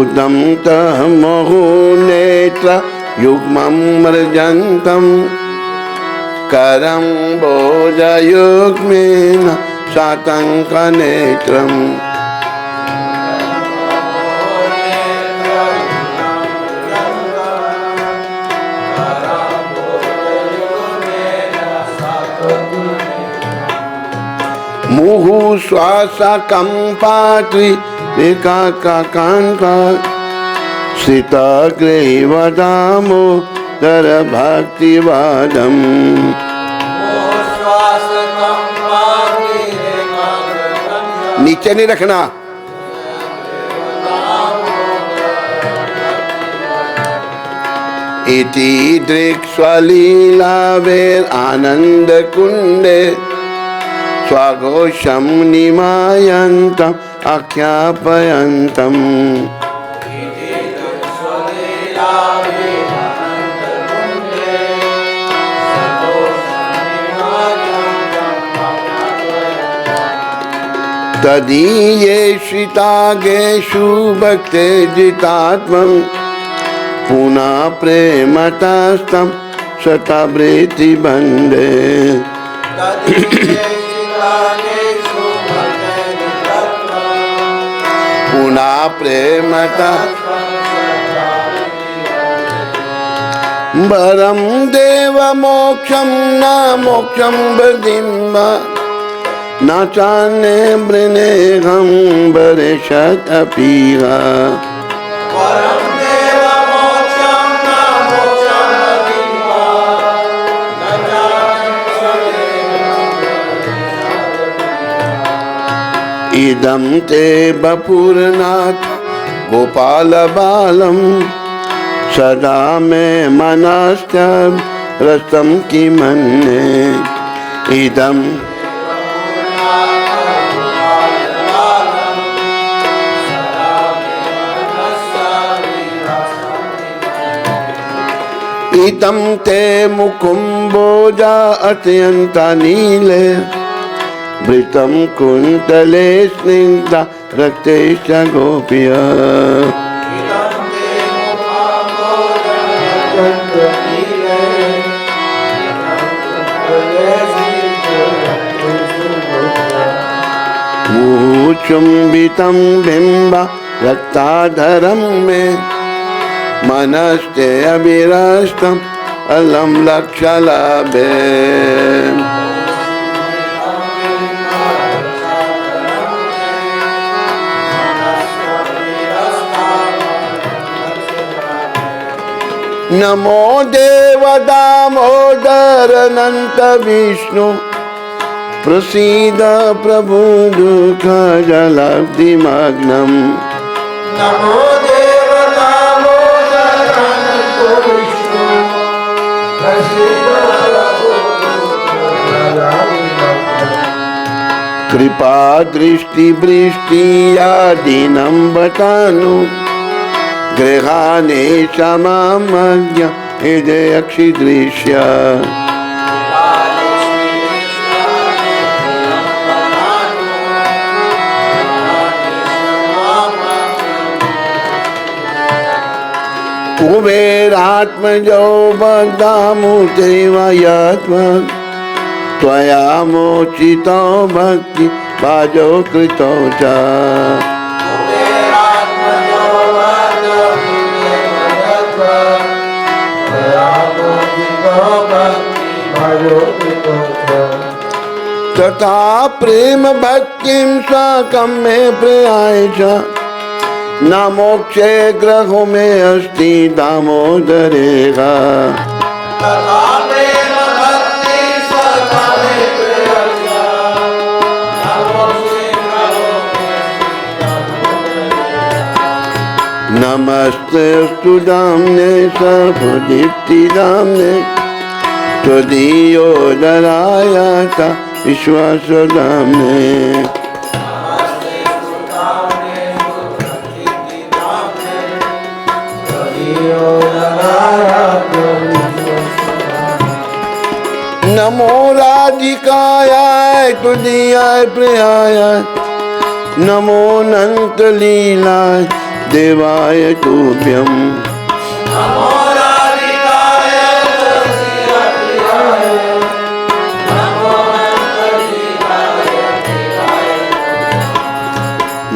भूतं तः मुहुर्नेत्र युग्मं मृजन्तं करं भोजयुग्मेन सातङ्कनेत्रम् मुहु श्वासा कंपात्रि एकाकांता सीताग्रे वदामो दर भक्तिवादम। नीचे नहीं रखना। इति दृक्स्वलीलावेर आनंद कुंडे स्वाघोषं निमायन्तम् आख्यापयन्तम्। तदीये श्रितागेषु भक्ते जितात्मं पुनः प्रेमतस्तं शतावृत्ति बंदे। पुनः प्रेमता वरं देव मोक्षं न मोक्षं बदिम्बा न चान्ये वृणेहं वरेशत अपीहा। इदं ते बपुरनाथ गोपाल बालम सदा में मनस्त रसम की मन्ने। इदं इदं ते मुकुम्बोजा अत्यंता नीले वृतं कुंतले स्निग्धा रक्ते च गोप्या। मुहुचुंबितं बिंब रक्ताधरं मे मनस्ते अभिरस्तम् अलम लक्षलाभे। नमो देव दामोदर अनंत विष्णु प्रसीद प्रभु दुख जलाब्धिमग्नम्। नमो देव दामोदर अनंत विष्णु प्रसीद प्रभु दुख जलाब्धिमग्नम्। कृपा दृष्टि वृष्टि आदिनं बतानु गृहाने समामज्ञ हृदयक्षि दृश्य। कुबेरात्मजो बद्धामुते वयात्म त्वया मोचितो भक्ति भाजो कृतो च। तथा प्रेम भक्तिं साकं मे प्रयाय च न मोक्षे ग्रहो में अस्ति दामोदरेगा। नमस्तेस्तु दाम्ने सर्वदीप्तिदाम्ने त्वदीयोदरायात विश्वासदाम्ने। नमो राधिकाय तुदीयाय प्रियाय नमो अनंत लीलाय देवाय तुभ्यं नमो राधिकाय तुलसीप्रियाय नमो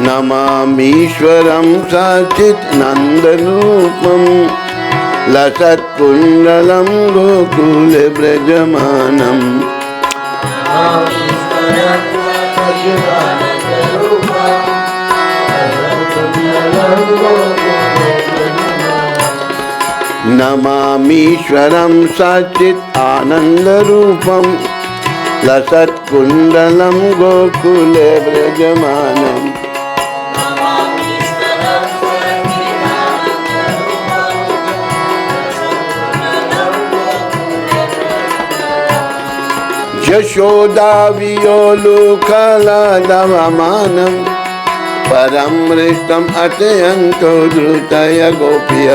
नमामीश्वरं सच्चिदानन्दरूपं लसत्कुण्डलं गोकुले व्रजमानं नमामीश्वरं सच्चिदानन्दरूपं लसत्कुण्डलं गोकुले व्रजमानं यशोदावियोलुकलदवमानं परं हृष्टम् अत्यन्तो द्रुतय गोप्य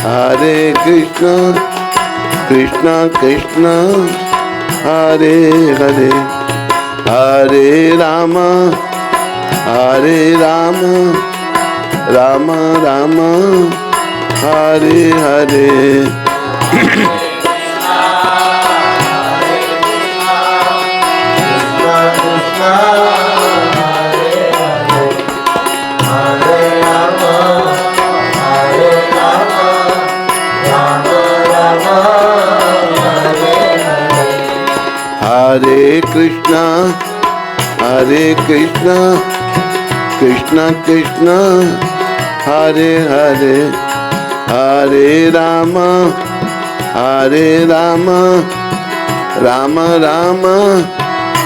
हरे कृष्ण कृष्ण कृष्ण हरे हरे हरे राम राम राम हरे हरे हरे कृष्ण कृष्ण कृष्ण हरे हरे हरे राम राम राम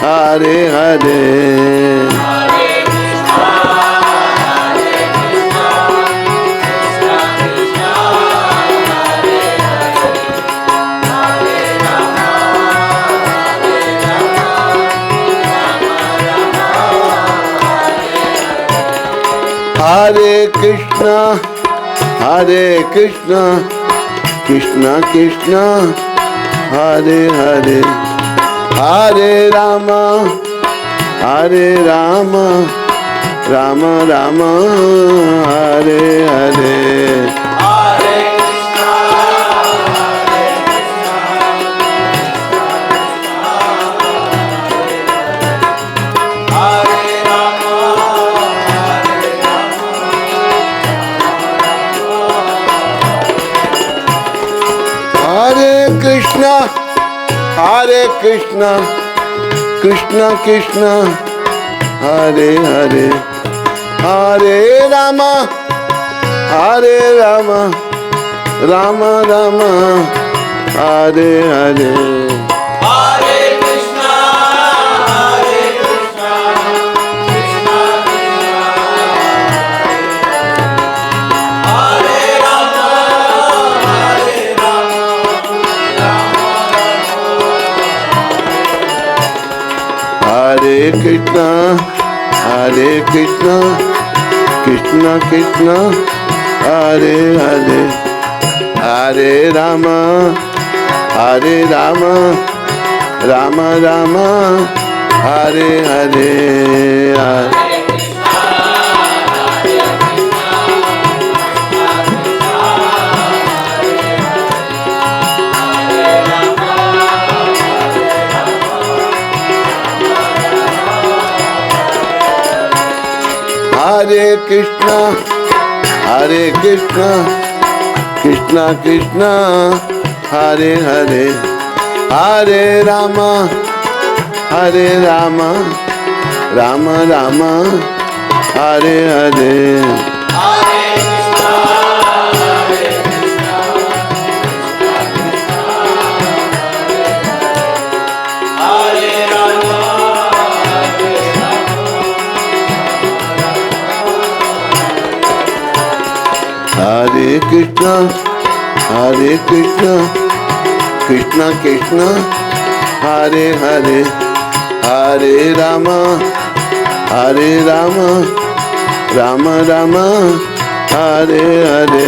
हरे हरे हरे कृष्ण कृष्ण कृष्ण हरे हरे हरे राम राम राम हरे हरे हरे कृष्ण कृष्ण कृष्ण हरे हरे हरे राम राम राम हरे हरे हरे कृष्ण कृष्ण कृष्ण हरे हरे हरे राम राम राम हरे हरे हरे कृष्ण कृष्ण कृष्ण हरे हरे हरे राम राम राम हरे हरे हरे कृष्ण कृष्ण कृष्ण हरे हरे हरे राम राम राम हरे हरे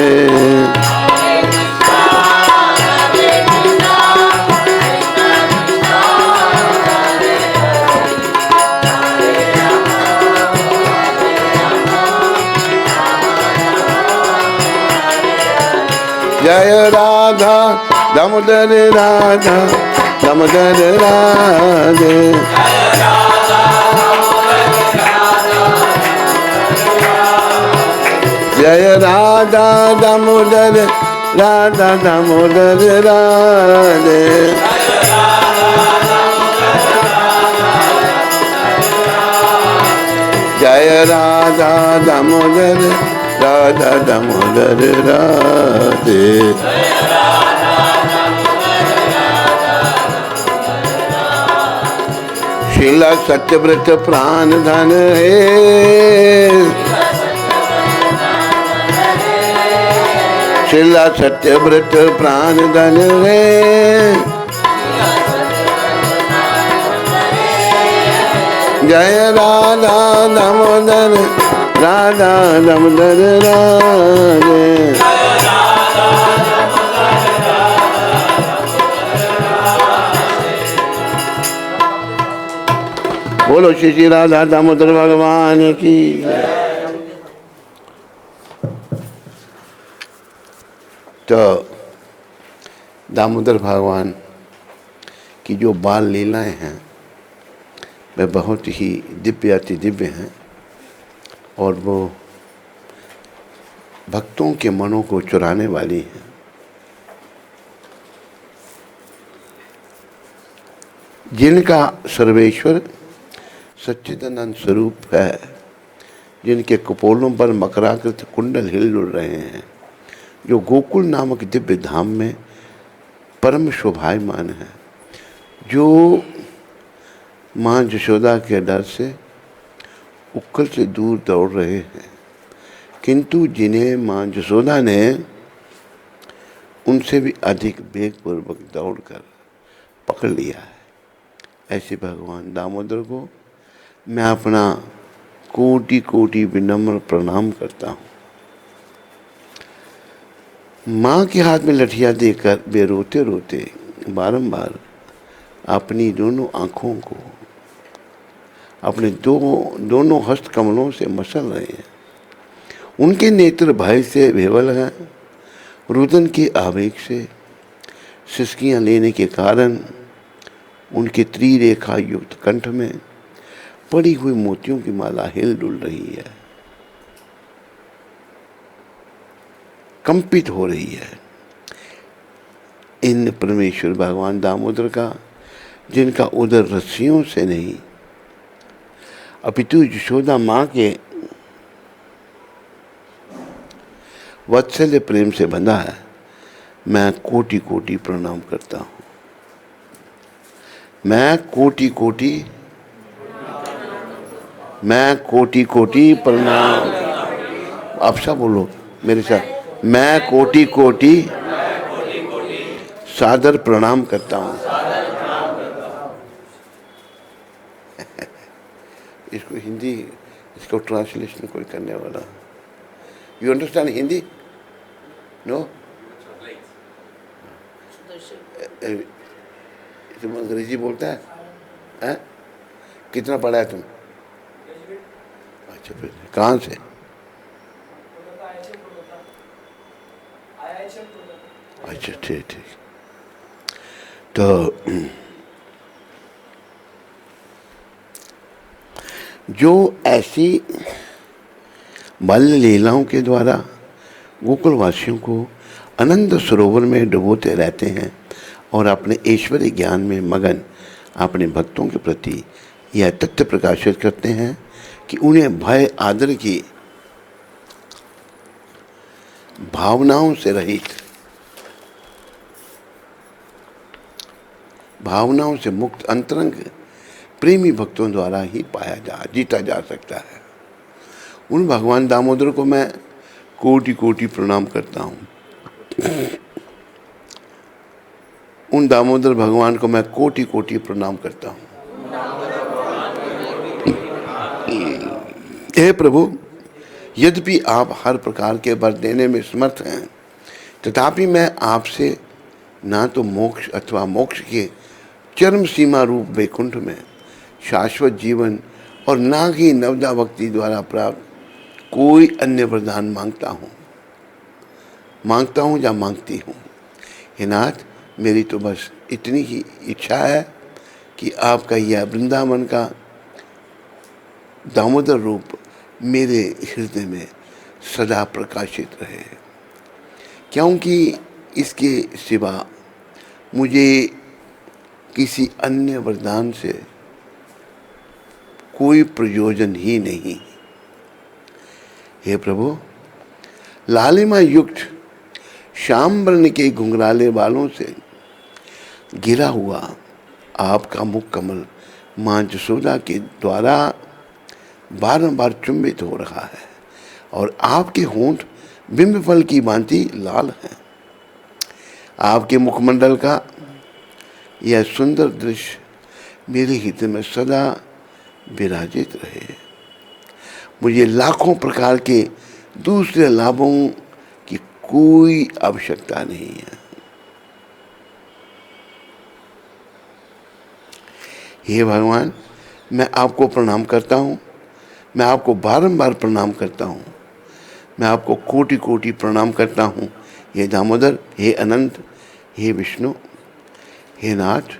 जय राधा दामोदर राधा दामोदर राधे। जय राधा दामोदर राधा दामोदर राधे। जय राधा दामोदर राधा दामोदर राधे। शीला सत्यव्रत प्राण धन है, शीला सत्यव्रत प्राण धन है। जय राधा दामोदर राधा दामोदर राधे। बोलो श्री श्री राधा दामोदर भगवान की। तो दामोदर भगवान की जो बाल लीलाएं हैं वे बहुत ही दिव्य अति दिव्य हैं और वो भक्तों के मनों को चुराने वाली हैं। जिनका सर्वेश्वर सच्चिदानंद स्वरूप है, जिनके कपोलों पर मकराकृत कुंडल हिल उड़ रहे हैं, जो गोकुल नामक दिव्य धाम में परम शोभायमान है, जो माँ यशोदा के डर से उक्कल से दूर दौड़ रहे हैं, किंतु जिन्हें माँ यशोदा ने उनसे भी अधिक वेगपूर्वक दौड़कर पकड़ लिया है, ऐसे भगवान दामोदर को मैं अपना कोटि कोटि विनम्र प्रणाम करता हूँ। माँ के हाथ में लठिया देकर वे रोते रोते बारंबार अपनी दोनों आँखों को अपने दोनों हस्त कमलों से मसल रहे हैं। उनके नेत्र भय से विवल हैं। रुदन के आवेग से सिसकियाँ लेने के कारण उनके त्रिरेखा युक्त कंठ में पड़ी हुई मोतियों की माला हिल डुल रही है, कंपित हो रही है। इन परमेश्वर भगवान दामोदर का, जिनका उदर रस्सियों से नहीं अपितु यशोदा माँ के वात्सल्य प्रेम से बंधा है, मैं कोटि कोटि प्रणाम करता हूँ। मैं कोटि कोटि प्रणाम। आप सब बोलो मेरे साथ, मैं कोटि कोटि सादर प्रणाम करता हूँ। इसको हिंदी, इसको ट्रांसलेशन कोई करने वाला। You understand Hindi? नो? तुम अंग्रेजी बोलता है? हैं? कितना पढ़ा है तुम? अच्छा, फिर कहाँ से? अच्छा, ठीक ठीक। तो जो ऐसी बाल्य लीलाओं के द्वारा गोकुलवासियों को आनंद सरोवर में डुबोते रहते हैं और अपने ऐश्वर्य ज्ञान में मगन अपने भक्तों के प्रति यह तथ्य प्रकाशित करते हैं कि उन्हें भय आदर की भावनाओं से रहित, भावनाओं से मुक्त अंतरंग प्रेमी भक्तों द्वारा ही जीता जा सकता है। उन भगवान दामोदर को मैं कोटि कोटि प्रणाम करता हूँ। उन दामोदर भगवान को मैं कोटि कोटि प्रणाम करता हूँ। हे प्रभु, यद्यपि आप हर प्रकार के वर देने में समर्थ हैं, तथापि मैं आपसे ना तो मोक्ष अथवा मोक्ष के चरम सीमा रूप वैकुंठ में शाश्वत जीवन और ना ही नवदा भक्ति द्वारा प्राप्त कोई अन्य वरदान मांगता हूँ। मांगता हूँ या मांगती हूँ। हे नाथ, मेरी तो बस इतनी ही इच्छा है कि आपका यह वृंदावन का दामोदर रूप मेरे हृदय में सदा प्रकाशित रहे, क्योंकि इसके सिवा मुझे किसी अन्य वरदान से कोई प्रयोजन ही नहीं। हे प्रभु, लालिमा युक्त श्याम वर्ण के घुंघराले बालों से गिरा हुआ आपका मुख कमल मां जसोदा के द्वारा बारंबार चुंबित हो रहा है और आपके होंठ बिंब फल की भांति लाल हैं। आपके मुखमंडल का यह सुंदर दृश्य मेरे हृदय में सदा विराजित रहे। मुझे लाखों प्रकार के दूसरे लाभों की कोई आवश्यकता नहीं है। हे भगवान, मैं आपको प्रणाम करता हूँ, मैं आपको बारंबार प्रणाम करता हूँ, मैं आपको कोटि कोटि प्रणाम करता हूँ। हे दामोदर, हे अनंत, हे विष्णु, हे नाथ,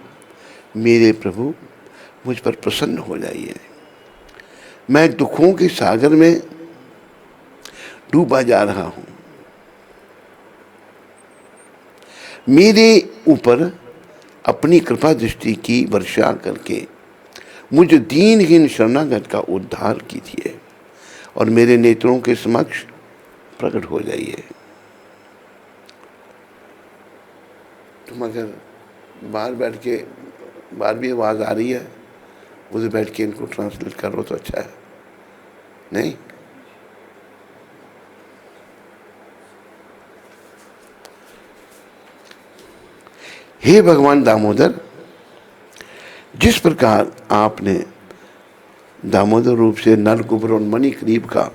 मेरे प्रभु मुझ पर प्रसन्न हो जाइए। मैं दुखों के सागर में डूबा जा रहा हूँ। मेरे ऊपर अपनी कृपा दृष्टि की वर्षा करके मुझ दीनहीन शरणागत का उद्धार कीजिए और मेरे नेत्रों के समक्ष प्रकट हो जाइए। तुम अगर बाहर बैठ के, बाहर भी आवाज़ आ रही है, उधर बैठ के इनको ट्रांसलेट करो तो अच्छा है, नहीं? हे भगवान दामोदर, जिस प्रकार आपने दामोदर रूप से नलकुबर और मणिग्रीव का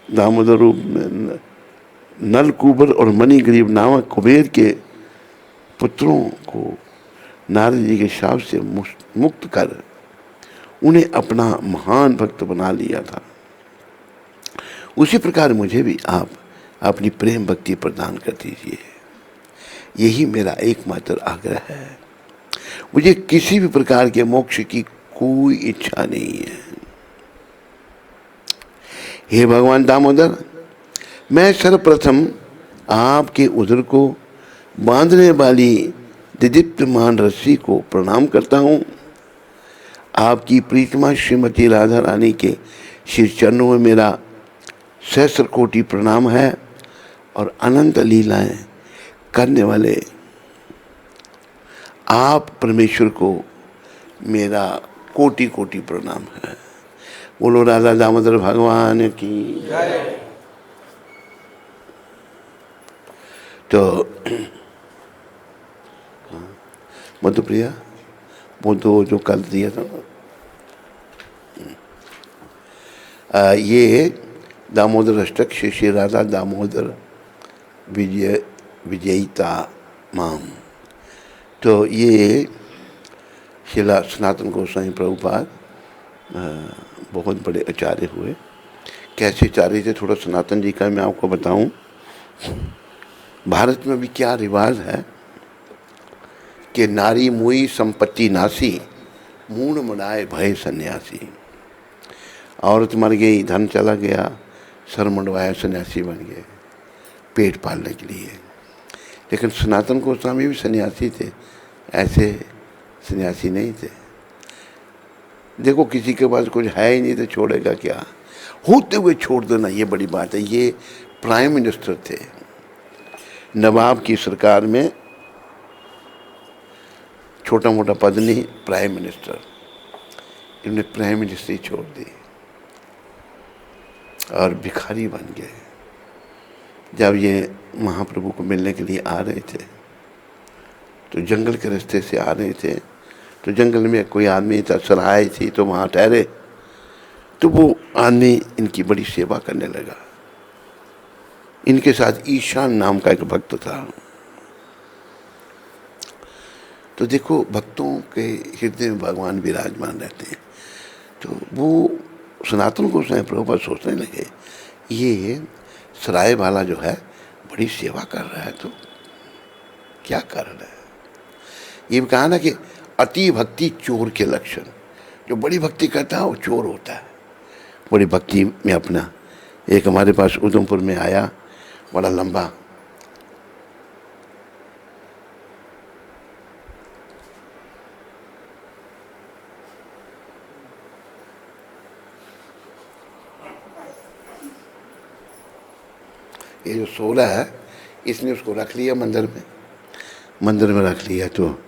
दामोदर रूप में नलकुबर और मणिग्रीव नामक कुबेर के पुत्रों को नारद जी के शाप से मुक्त कर उन्हें अपना महान भक्त बना लिया था, उसी प्रकार मुझे भी आप अपनी प्रेम भक्ति प्रदान कर दीजिए। यही मेरा एकमात्र आग्रह है। मुझे किसी भी प्रकार के मोक्ष की कोई इच्छा नहीं है। हे भगवान दामोदर, मैं सर्वप्रथम आपके उदर को बांधने वाली दिदीप्यमान रस्सी को प्रणाम करता हूँ। आपकी प्रीतमा श्रीमती राधा रानी के श्री चरणों में मेरा सहस्र कोटि प्रणाम है और अनंत लीलाएं करने वाले आप परमेश्वर को मेरा कोटि कोटि प्रणाम है। बोलो राधा दामोदर भगवान की जय। तो मधुप्रिया, वो तो जो कल दिया था ना, ये दामोदर अष्टक श्री राधा दामोदर विजयिता माम। तो ये शिला सनातन गोस्वामी प्रभुपाद बहुत बड़े आचार्य हुए। कैसे आचार्य थे, थोड़ा सनातन जी का मैं आपको बताऊं। भारत में भी क्या रिवाज है कि नारी मुई संपत्ति नासी, मूण मनाए भय सन्यासी। औरत मर गई, धन चला गया, सर मुंडवाया, सन्यासी बन गए पेट पालने के लिए। लेकिन सनातन गोस्वामी भी सन्यासी थे, ऐसे सन्यासी नहीं थे। देखो, किसी के पास कुछ है ही नहीं तो छोड़ेगा क्या? होते हुए छोड़ देना ये बड़ी बात है। ये प्राइम मिनिस्टर थे, नवाब की सरकार में छोटा मोटा पद नहीं, प्राइम मिनिस्टर। इन्होंने प्राइम मिनिस्ट्री छोड़ दी और भिखारी बन गए। जब ये महाप्रभु को मिलने के लिए आ रहे थे तो जंगल के रास्ते से आ रहे थे, तो जंगल में कोई आदमी था, सराय थी, तो वहाँ ठहरे। तो वो आदमी इनकी बड़ी सेवा करने लगा। इनके साथ ईशान नाम का एक भक्त था। तो देखो, भक्तों के हृदय में भगवान विराजमान रहते हैं। तो वो सनातन गोस्वामी प्रभुपाद सोचने लगे, ये सराय वाला जो है बड़ी सेवा कर रहा है, तो क्या कारण है? ये कहा ना कि अति भक्ति चोर के लक्षण। जो बड़ी भक्ति करता है वो चोर होता है। बड़ी भक्ति में अपना एक हमारे पास उधमपुर में आया, बड़ा लंबा, ये जो 16 है इसने उसको रख लिया मंदिर में रख लिया, तो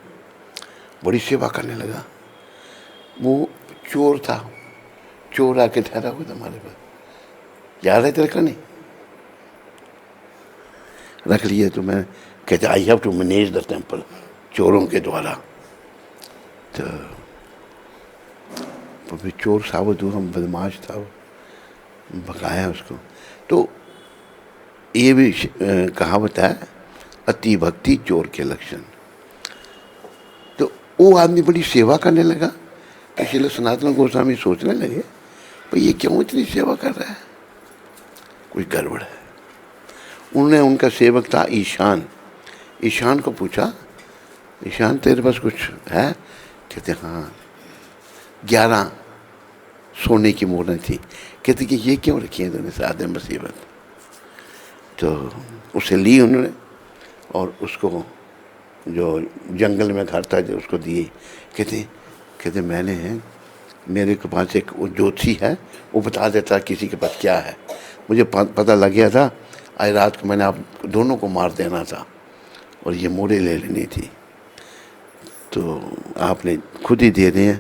बड़ी सेवा करने लगा। वो चोर था, चोर आके ठहरा हुआ था हमारे पास, याद है तेरे का? नहीं रख लिया। तो मैं कहते I have to manage the temple, चोरों के द्वारा। तो फिर चोर साबित हुआ, बदमाश था, भगाया उसको। तो ये भी कहावत है, अति भक्ति चोर के लक्षण। तो वो आदमी बड़ी सेवा करने लगा, इसलिए सनातन गोस्वामी सोचने लगे भाई ये क्यों इतनी सेवा कर रहा है, कुछ गड़बड़ है। उन्होंने, उनका सेवक था ईशान को पूछा, ईशान तेरे पास कुछ है? कहते हाँ, 11 सोने की मोहरें थी। कहते कि ये क्यों रखी है तूने साथ में मुसीबत? तो उसे ली उन्होंने और उसको जो जंगल में घर था जो उसको दिए। कहते मेरे के पास एक ज्योतिषी है, वो बता देता किसी के पास क्या है। मुझे पता लग गया था, आज रात को मैंने आप दोनों को मार देना था और ये मोड़े ले लेनी थी, तो आपने खुद ही दे दिए,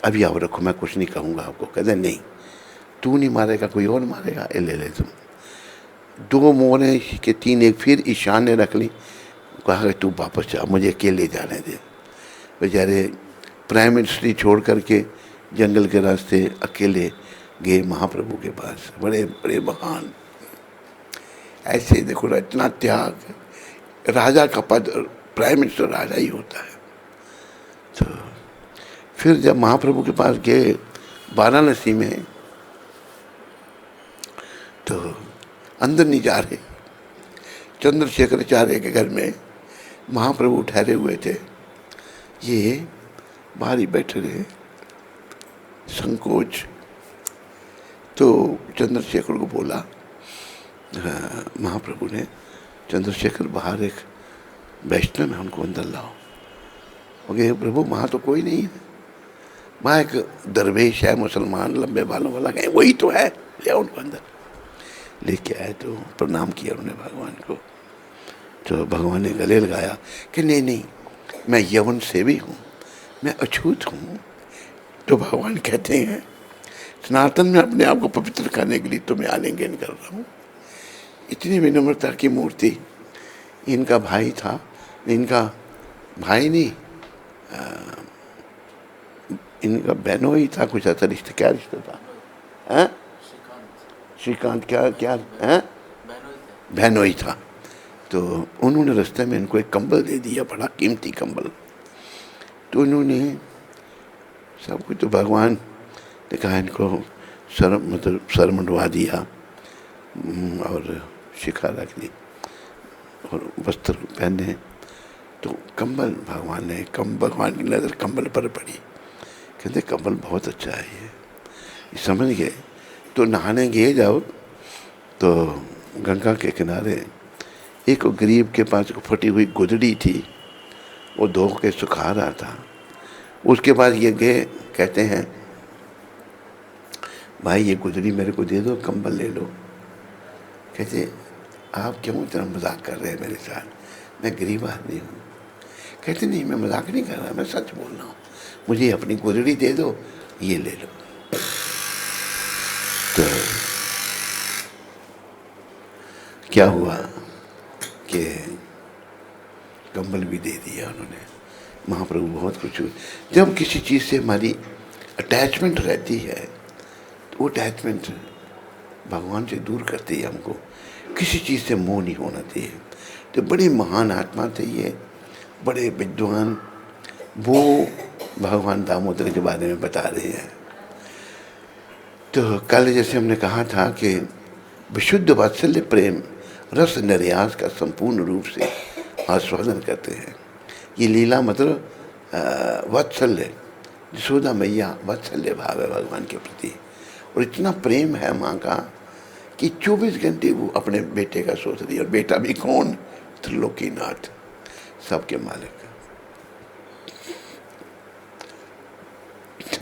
अभी आप रखो, मैं कुछ नहीं कहूँगा आपको। कहते नहीं, तू नहीं मारेगा, कोई और मारेगा, ये ले तुम। 2 मोहरें के 3 एक फिर ईशान ने रख ली। कहा कि तू वापस जा, मुझे अकेले जाने दे। बेचारे प्राइम मिनिस्ट्री छोड़ करके जंगल के रास्ते अकेले गए महाप्रभु के पास। बड़े बड़े महान, ऐसे देखो ना, इतना त्याग। राजा का पद, प्राइम मिनिस्टर राजा ही होता है। तो फिर जब महाप्रभु के पास गए वाराणसी में, तो अंदर नहीं जा रहे, चंद्रशेखराचार्य के घर में महाप्रभु ठहरे हुए थे। ये बाहर ही बैठे रहे, संकोच। तो चंद्रशेखर को बोला, महाप्रभु ने, चंद्रशेखर बाहर एक वैष्णव है, उनको अंदर लाओ। ओके प्रभु, वहाँ तो कोई नहीं है, वहाँ एक दरवेश है मुसलमान, लंबे बालों वाला, कहीं वही तो है, ले आओ उनको अंदर। लेके आए तो प्रणाम किया उन्होंने भगवान को। तो भगवान ने गले लगाया कि नहीं, मैं यवन सेवी हूँ, मैं अछूत हूँ। तो भगवान कहते हैं, सनातन में अपने आप को पवित्र करने के लिए तुम्हें आलिंगन कर रहा हूँ। इतनी विनम्रता की मूर्ति। इनका भाई था, इनका भाई नहीं, इनका बहनों ही था, कुछ ऐसा रिश्ता। क्या रिश्ता था? हैं? श्रीकांत क्या है? बहनों ही था। तो उन्होंने रास्ते में इनको एक कंबल दे दिया, बड़ा कीमती कंबल। तो इन्होंने सब कुछ, तो भगवान ने कहा इनको सर मंडवा दिया और शिखा रख दी और वस्त्र पहने। तो कंबल भगवान की नज़र कंबल पर पड़ी। कहते कंबल बहुत अच्छा है ये समझ गए। तो नहाने गए जाओ, तो गंगा के किनारे एक गरीब के पास फटी हुई गुदड़ी थी, वो धो के सुखा रहा था। उसके बाद ये गए, कहते हैं भाई ये गुदड़ी मेरे को दे दो, कंबल ले लो। कहते आप क्यों इतना मजाक कर रहे हैं मेरे साथ, मैं गरीब आदमी हूँ। कहते नहीं, मैं मजाक नहीं कर रहा, मैं सच बोल रहा हूँ, मुझे अपनी गुदड़ी दे दो, ये ले लो। तो क्या हुआ कि कंबल भी दे दिया उन्होंने। महाप्रभु बहुत कुछ हुए। जब किसी चीज़ से हमारी अटैचमेंट रहती है, तो वो अटैचमेंट भगवान से दूर करती है हमको। किसी चीज़ से मोह नहीं होना चाहिए। तो बड़े महान आत्मा थे ये, बड़े विद्वान। वो भगवान दामोदर के बारे में बता रहे हैं। तो कल जैसे हमने कहा था कि विशुद्ध वात्सल्य प्रेम रस निर्यास का संपूर्ण रूप से आस्वादन करते हैं। ये लीला मतलब वात्सल्य, यशोदा मैया वात्सल्य भाव है भगवान के प्रति, और इतना प्रेम है माँ का कि 24 घंटे वो अपने बेटे का सोच रही है। और बेटा भी कौन? त्रिलोकीनाथ, सबके मालिक।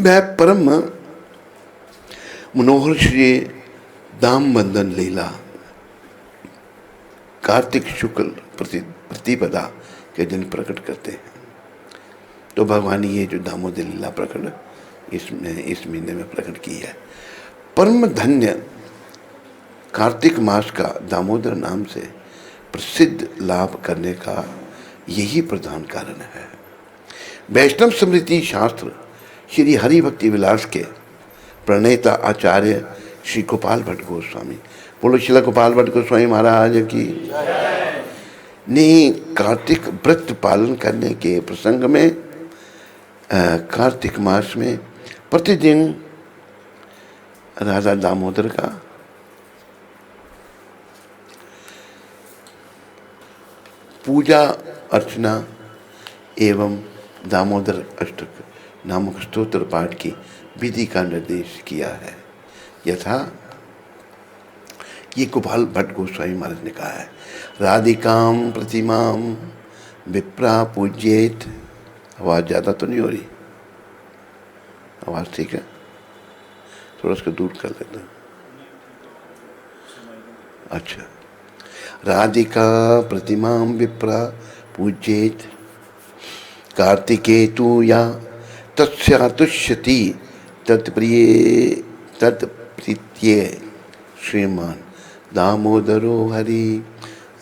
वह परम मनोहर श्री दाम बंधन लीला कार्तिक शुक्ल प्रतिपदा के दिन प्रकट करते हैं। तो भगवान ये जो दामोदर लीला प्रकट इस महीने में प्रकट की है। परम धन्य कार्तिक मास का दामोदर नाम से प्रसिद्ध लाभ करने का यही प्रधान कारण है। वैष्णव स्मृति शास्त्र श्री हरि भक्ति विलास के प्रणेता आचार्य श्री गोपाल भट्ट गोस्वामी, बोलो श्रील गोपाल भट्ट गोस्वामी महाराज की, ने कार्तिक व्रत पालन करने के प्रसंग में कार्तिक मास में प्रतिदिन राधा दामोदर का पूजा अर्चना एवं दामोदर अष्टक नामक स्तोत्र पाठ की विधि का निर्देश किया है। यथा ये गोपाल भट्ट गोस्वामी महाराज ने कहा है, राधिकाम प्रतिमाम विप्रा पूज्येत। आवाज़ ज़्यादा तो नहीं हो रही? आवाज़ ठीक है? थोड़ा उसको दूर कर लेते। अच्छा, राधिका प्रतिमाम विप्रा पूज्येत कार्तिके तु या तस्यातुष्यति तत्प्रिये तत्प्रीत्ये श्रीमान दामोदरो हरि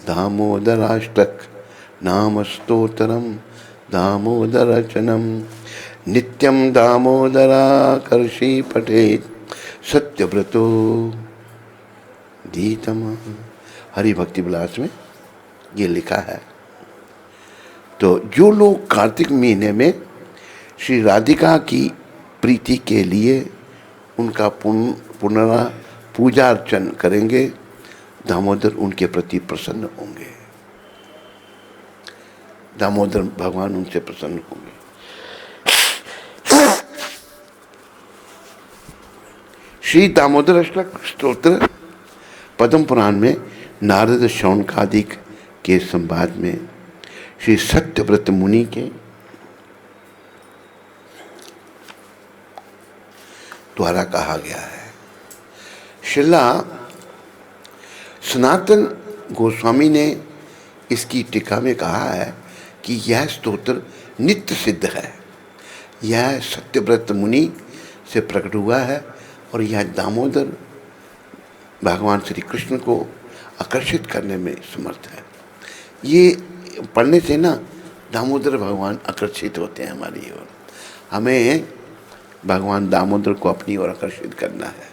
दामोदराष्टक नाम स्तोत्रम दामोदरचनम नित्यम दामोदराकर्षि पठेत सत्यव्रतो दीतम। हरि भक्ति विलास में ये लिखा है। तो जो लोग कार्तिक महीने में श्री राधिका की प्रीति के लिए उनका पुनरा पूजा अर्चन करेंगे, दामोदर उनके प्रति प्रसन्न होंगे, दामोदर भगवान उनसे प्रसन्न होंगे। श्री दामोदर अष्टक स्तोत्र पद्म पुराण में नारद शौनकादिक के संवाद में श्री सत्यव्रत मुनि के द्वारा कहा गया है। श्रीला सनातन गोस्वामी ने इसकी टीका में कहा है कि यह स्तोत्र नित्य सिद्ध है। यह सत्यव्रत मुनि से प्रकट हुआ है और यह दामोदर भगवान श्री कृष्ण को आकर्षित करने में समर्थ है। ये पढ़ने से ना दामोदर भगवान आकर्षित होते हैं हमारी ओर। हमें भगवान दामोदर को अपनी ओर आकर्षित करना है।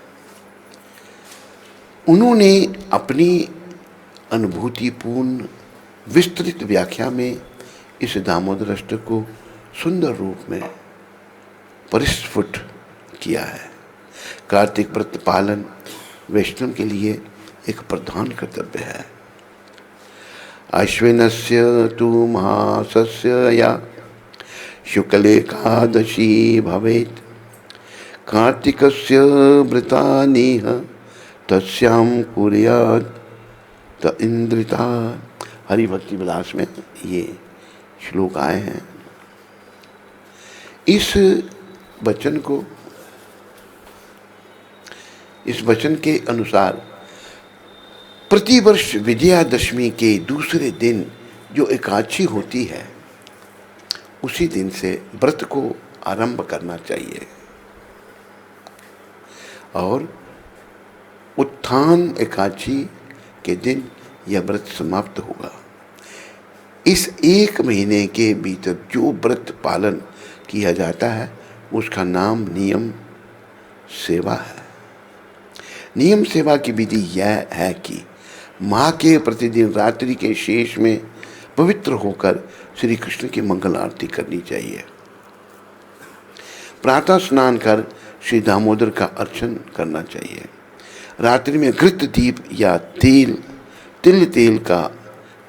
उन्होंने अपनी अनुभूतिपूर्ण विस्तृत व्याख्या में इस दामोदर अष्टक को सुंदर रूप में परिस्फुट किया है। कार्तिक व्रत पालन वैष्णव के लिए एक प्रधान कर्तव्य है। अश्विनस्य तु मासस्य या शुक्लेकादशी भवेत् कार्तिकस्य व्रतानिह तस्यां कुर्यात् त इंद्रिता। हरि भक्ति विलास में ये श्लोक आए हैं। इस वचन के अनुसार प्रतिवर्ष विजयादशमी के दूसरे दिन जो एकादशी होती है उसी दिन से व्रत को आरंभ करना चाहिए और उत्थान एकादशी के दिन यह व्रत समाप्त होगा। इस एक महीने के भीतर जो व्रत पालन किया जाता है उसका नाम नियम सेवा है। नियम सेवा की विधि यह है कि माँ के प्रतिदिन रात्रि के शेष में पवित्र होकर श्री कृष्ण की मंगल आरती करनी चाहिए। प्रातः स्नान कर श्री दामोदर का अर्चन करना चाहिए। रात्रि में घृत दीप या तिल तेल का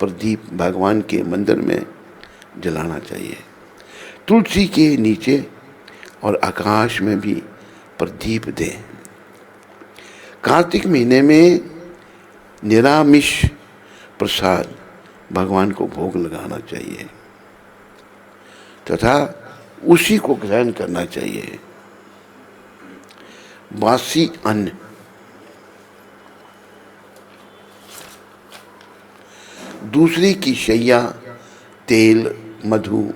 प्रदीप भगवान के मंदिर में जलाना चाहिए। तुलसी के नीचे और आकाश में भी प्रदीप दें। कार्तिक महीने में निरामिष प्रसाद भगवान को भोग लगाना चाहिए तथा उसी को ग्रहण करना चाहिए। बासी अन्न, दूसरे की शैया, तेल, मधु,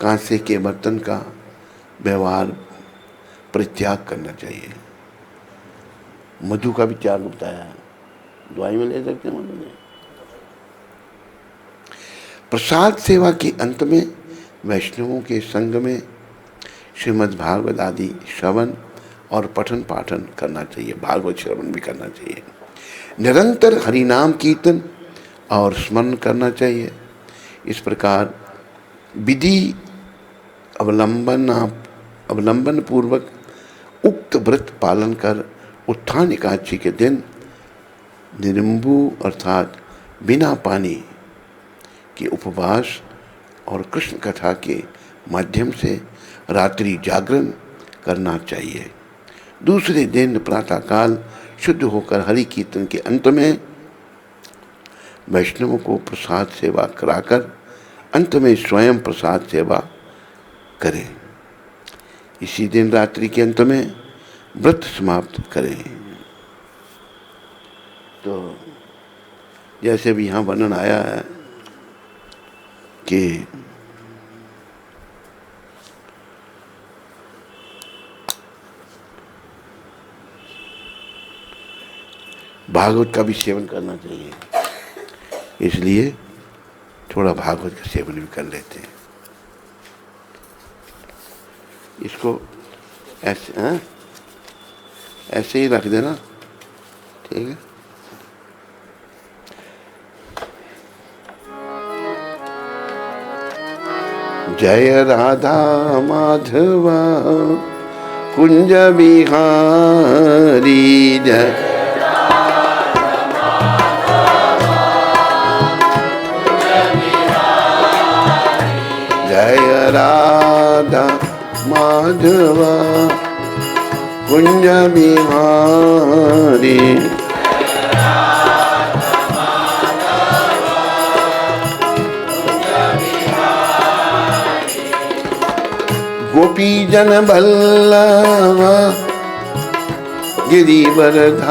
कांसे के बर्तन का व्यवहार परित्याग करना चाहिए। मधु का भी त्याग बताया है, दवाई में ले सकते हैं मधु में। प्रसाद सेवा के अंत में वैष्णवों के संग में श्रीमद् भागवत आदि श्रवण और पठन पाठन करना चाहिए। भागवत श्रवण भी करना चाहिए। निरंतर हरिनाम कीर्तन और स्मरण करना चाहिए। इस प्रकार विधि अवलंबन पूर्वक उक्त व्रत पालन कर उत्थान एकादशी के दिन निरंबू अर्थात बिना पानी के उपवास और कृष्ण कथा के माध्यम से रात्रि जागरण करना चाहिए। दूसरे दिन प्रातःकाल शुद्ध होकर हरि कीर्तन के अंत में वैष्णवों को प्रसाद सेवा कराकर अंत में स्वयं प्रसाद सेवा करें। इसी दिन रात्रि के अंत में व्रत समाप्त करें। तो जैसे भी यहाँ वर्णन आया है कि भागवत का भी सेवन करना चाहिए, इसलिए थोड़ा भागवत का सेवन भी कर लेते हैं। इसको ऐसे ही रख देना, ठीक है। जय राधा माधवा कुंज बिहारी जय जय राधा माधवा कुंज बिहारी गोपी जन बल्लभ गिरिवरधारी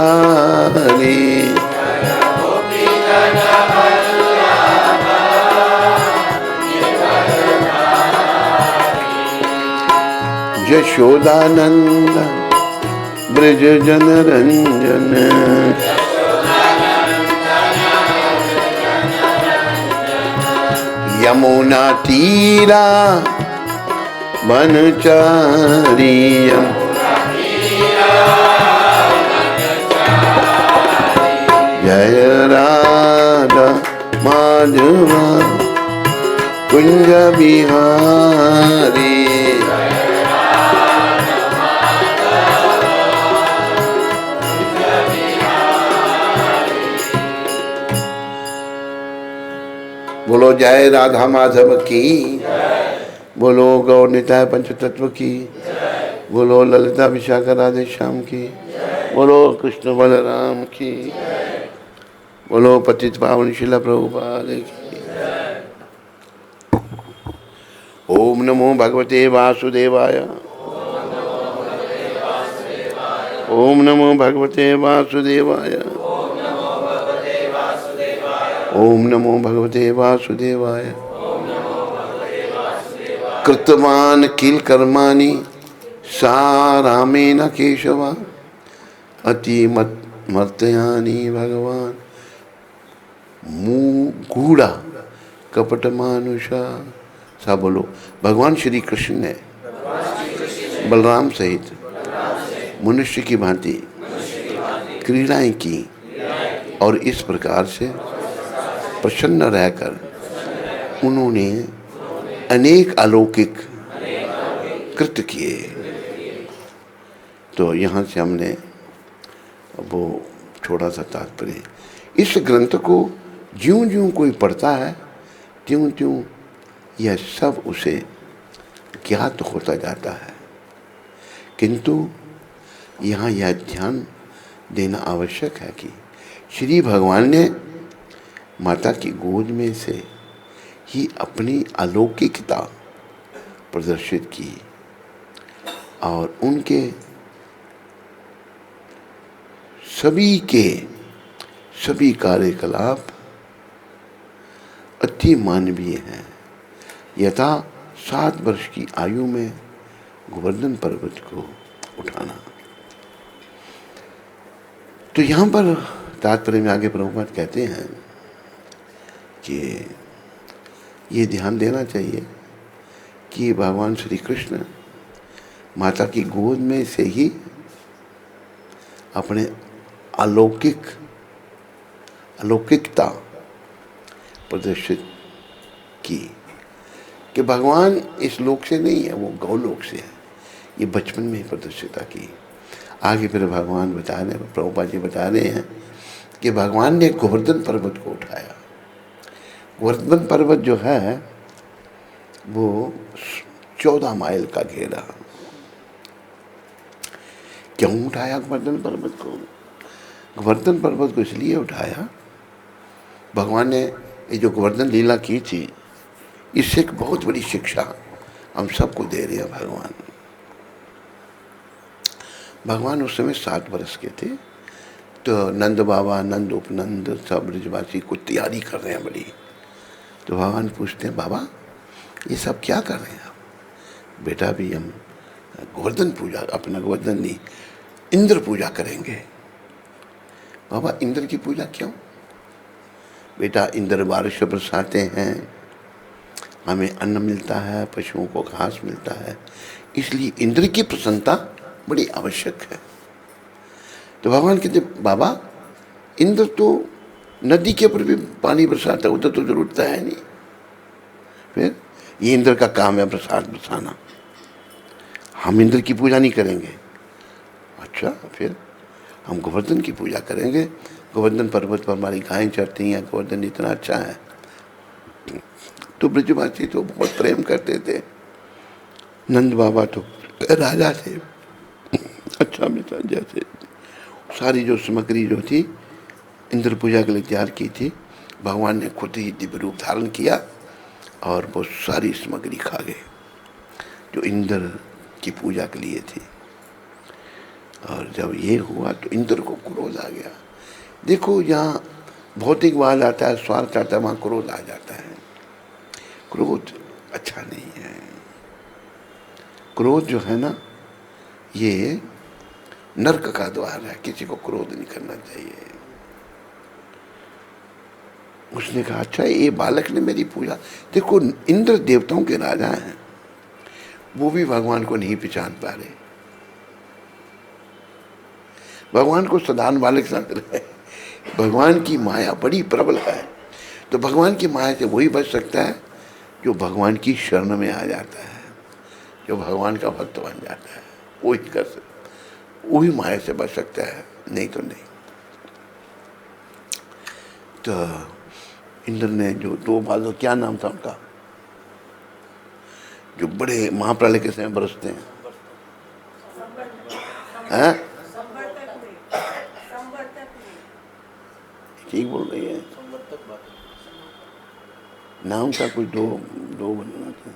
यशोदानंद ब्रज जन रंजन यमुना तीरा बनचारी जय राधा माधवा कुंज बिहारी बोलो जय राधा माधव की, बोलो गौर निताय पंचतत्व की, बोलो ललिता विशाखा राधे श्याम की, बोलो कृष्ण बलराम की, बोलो पतित पावन शिला प्रभुपाद की। ओम नमो भगवते वासुदेवाय, ओम नमो भगवते वासुदेवाय, ओम नमो भगवते वासुदेवाय। कृतवान किल कर्माणि सा रामेण केशवा अति मर्तयानि भगवान गूढ़ा कपट मानुषा। सा बोलो भगवान श्री कृष्ण ने बलराम सहित मनुष्य की भांति क्रीड़ाएं की और इस प्रकार से प्रसन्न रहकर उन्होंने अनेक अलौकिक कृत्य किए। तो यहाँ से हमने वो छोटा सा तात्पर्य। इस ग्रंथ को ज्यों ज्यों कोई पढ़ता है त्यों त्यों यह सब उसे ज्ञात होता जाता है, किंतु यहाँ यह ध्यान देना आवश्यक है कि श्री भगवान ने माता की गोद में से ही अपनी अलौकिकता प्रदर्शित की और उनके सभी कार्यकलाप अति मानवीय हैं। यथा 7 वर्ष की आयु में गोवर्धन पर्वत को उठाना। तो यहाँ पर तात्पर्य में आगे प्रभुपाद कहते हैं कि ये ध्यान देना चाहिए कि भगवान श्री कृष्ण माता की गोद में से ही अपने अलौकिकता प्रदर्शित की कि भगवान इस लोक से नहीं है, वो गौलोक से है। ये बचपन में ही प्रदर्शिता की। आगे फिर भगवान बता रहे हैं, प्रभुपाद जी बता रहे हैं कि भगवान ने गोवर्धन पर्वत को उठाया। गोवर्धन पर्वत जो है वो 14 माइल का घेरा। क्यों उठाया गोवर्धन पर्वत को? गोवर्धन पर्वत को इसलिए उठाया, भगवान ने ये जो गोवर्धन लीला की थी, इससे एक बहुत बड़ी शिक्षा हम सबको दे रहे हैं। भगवान उस समय 7 वर्ष के थे। तो नंद बाबा, नंद उपनंद सब ब्रजवासी को तैयारी कर रहे हैं बड़ी। तो भगवान पूछते हैं, बाबा ये सब क्या कर रहे हैं आप? बेटा भी हम गोवर्धन पूजा, अपना गोवर्धन नहीं, इंद्र पूजा करेंगे। बाबा इंद्र की पूजा क्यों? बेटा इंद्र बारिश बरसाते हैं, हमें अन्न मिलता है, पशुओं को घास मिलता है, इसलिए इंद्र की प्रसन्नता बड़ी आवश्यक है। तो भगवान कहते, बाबा इंद्र तो नदी के ऊपर भी पानी बरसाता है, उधर तो जरूरत है नहीं। फिर ये इंद्र का काम है बरसात बरसाना, हम इंद्र की पूजा नहीं करेंगे। अच्छा, फिर हम गोवर्धन की पूजा करेंगे। गोवर्धन पर्वत पर हमारी गायें चरती हैं, गोवर्धन इतना अच्छा है। तो ब्रजवासी तो बहुत प्रेम करते थे। नंद बाबा तो राजा थे, अच्छा मित्र। जैसे सारी जो सामग्री जो थी इंद्र पूजा के लिए तैयार की थी, भगवान ने खुद ही दिव्य रूप धारण किया और वो सारी सामग्री खा गए जो इंद्र की पूजा के लिए थी। और जब ये हुआ तो इंद्र को क्रोध आ गया। देखो यहाँ भौतिकवाद आता है, स्वार्थ आता है, वहाँ क्रोध आ जाता है। क्रोध अच्छा नहीं है। क्रोध जो है ना, ये नरक का द्वार है। किसी को क्रोध नहीं करना चाहिए। उसने कहा, अच्छा ये बालक ने मेरी पूजा। देखो इंद्र देवताओं के राजा हैं, वो भी भगवान को नहीं पहचान पा रहे। भगवान को साधारण बालक समझ रहे। भगवान की माया बड़ी प्रबल है। तो भगवान की माया से वही बच सकता है जो भगवान की शरण में आ जाता है, जो भगवान का भक्त बन जाता है। वही कर सकता, वही माया से बच सकता है, नहीं तो नहीं। तो इंद्र ने जो 2 बादल, क्या नाम था उनका, जो बड़े महाप्रलय के समय बरसते हैं, हैं? ठीक बोल रही है, नाम था कुछ, दो बनना था।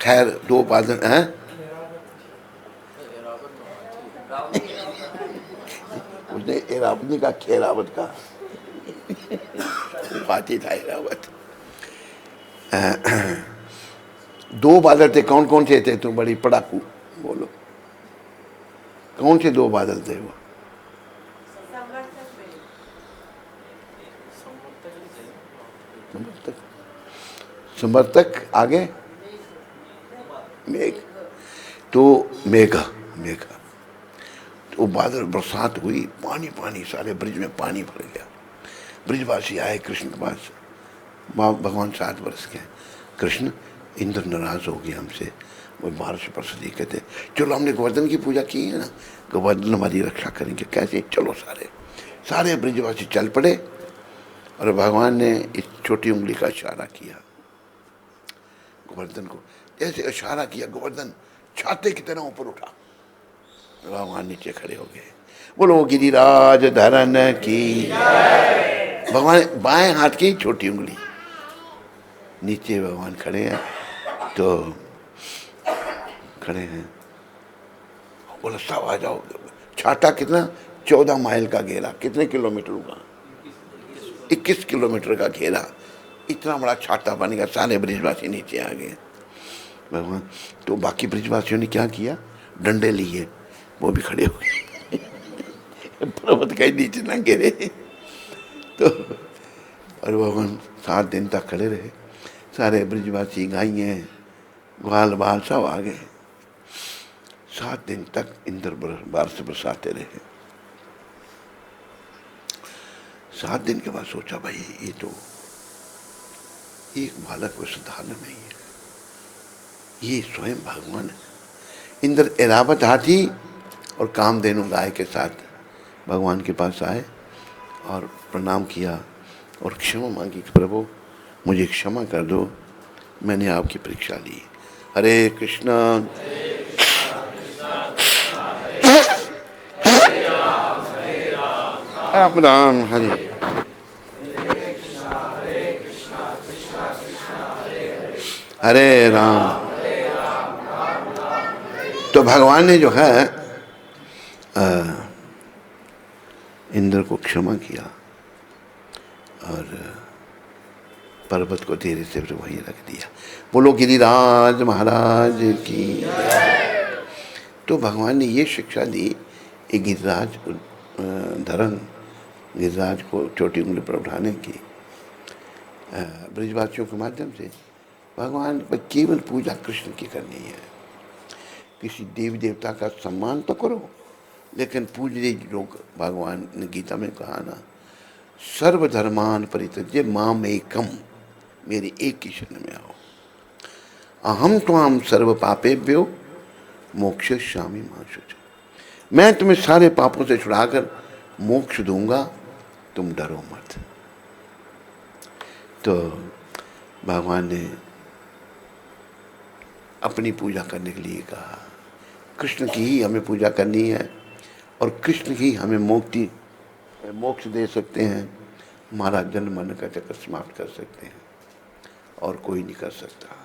खैर 2 बादल हैं। उसने एरावत का खेरावत का बाती था एरावत। 2 बादल थे। कौन कौन से थे? तुम बड़ी पड़ाकू बोलो, कौन से 2 बादल थे वो? समर्थक, आगे मेघ। तो मेघा तो बादल, बरसात हुई, पानी पानी, सारे ब्रिज में पानी भर गया। ब्रिजवासी आए कृष्ण के पास। भगवान 7 वर्ष के। कृष्ण, इंद्र नाराज हो गया हमसे, वो महर्षि परशुराम कहते चलो हमने गोवर्धन की पूजा की है ना, गोवर्धन हमारी रक्षा करेंगे। कैसे? चलो सारे सारे ब्रजवासी चल पड़े और भगवान ने इस छोटी उंगली का इशारा किया गोवर्धन को। जैसे इशारा किया गोवर्धन छाते की तरह ऊपर उठा, भगवान नीचे खड़े हो गए। बोलो गिरिराज धरन की। भगवान बाएं हाथ की छोटी उंगली, नीचे भगवान खड़े हैं। तो खड़े हैं, बोला सब आ जाओ। छाता कितना? 14 माइल का घेरा। कितने किलोमीटर हुआ? 21 किलोमीटर का घेरा। इतना बड़ा छाता बन गया। सारे ब्रिजवासी नीचे आ गए भगवान। तो बाकी ब्रिजवासियों ने क्या किया? डंडे लिए, वो भी खड़े हो गए पर्वत कहीं नीचे ना गिरे। तो और भगवान 7 दिन तक खड़े रहे। सारे ब्रिजवासी, गायें, ग्वाल बाल सब आ गए। 7 दिन तक इंद्र बारिश बरसाते रहे। 7 दिन के बाद सोचा भाई ये तो एक बालक को साधारण नहीं है, ये स्वयं भगवान है। इंद्र एरावत हाथी और कामधेनु गाय के साथ भगवान के पास आए और प्रणाम किया और क्षमा मांगी कि प्रभु मुझे क्षमा कर दो, मैंने आपकी परीक्षा ली। हरे कृष्णा राम राम हरे। हरे राम। तो भगवान ने जो है इंद्र को क्षमा किया और पर्वत को धीरे से वहीं रख दिया। बोलो गिरिराज महाराज की। तो भगवान ने ये शिक्षा दी, ये गिरिराज धरण, गिरिराज को छोटी उंगली पर उठाने की ब्रजवासियों के माध्यम से भगवान पर केवल पूजा कृष्ण की करनी है। किसी देवी देवता का सम्मान तो करो, लेकिन पूजनीय लोग, भगवान ने गीता में कहा ना, सर्वधर्मान परित्यज्य माम एकम, मेरे एक ही शरण में आओ। अहम त्वाम सर्व पापेभ्यो मोक्षयिष्यामि मा शुचः, मैं तुम्हें सारे पापों से छुड़ाकर मोक्ष दूंगा, तुम डरो मत। तो भगवान ने अपनी पूजा करने के लिए कहा। कृष्ण की ही हमें पूजा करनी है और कृष्ण ही हमें मोक्ष दे सकते हैं, हमारा जन्म मरण का चक्कर समाप्त कर सकते हैं, और कोई नहीं कर सकता।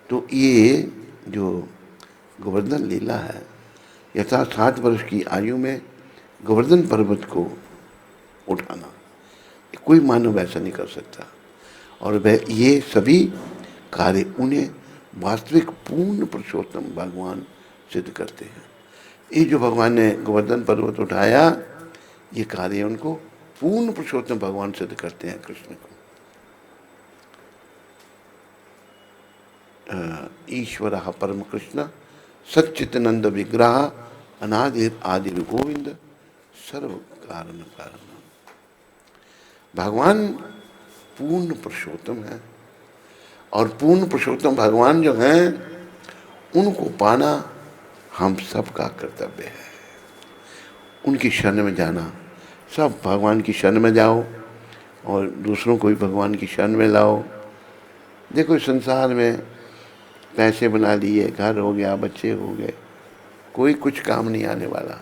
तो ये जो गोवर्धन लीला है, यथा 7 वर्ष की आयु में गोवर्धन पर्वत को उठाना, कोई मानव ऐसा नहीं कर सकता। और वह ये सभी कार्य उन्हें वास्तविक पूर्ण पुरुषोत्तम भगवान सिद्ध करते हैं। ये जो भगवान ने गोवर्धन पर्वत उठाया, ये कार्य उनको पूर्ण पुरुषोत्तम भगवान सिद्ध करते हैं कृष्ण को। ईश्वर परम कृष्ण सच्चिदानंद विग्रह अनादि आदि गोविंद सर्व कारण कारण। भगवान पूर्ण पुरुषोत्तम है और पूर्ण पुरुषोत्तम भगवान जो हैं उनको पाना हम सब का कर्तव्य है। उनकी शरण में जाना, सब भगवान की शरण में जाओ और दूसरों को भी भगवान की शरण में लाओ। देखो संसार में पैसे बना लिए, घर हो गया, बच्चे हो गए, कोई कुछ काम नहीं आने वाला।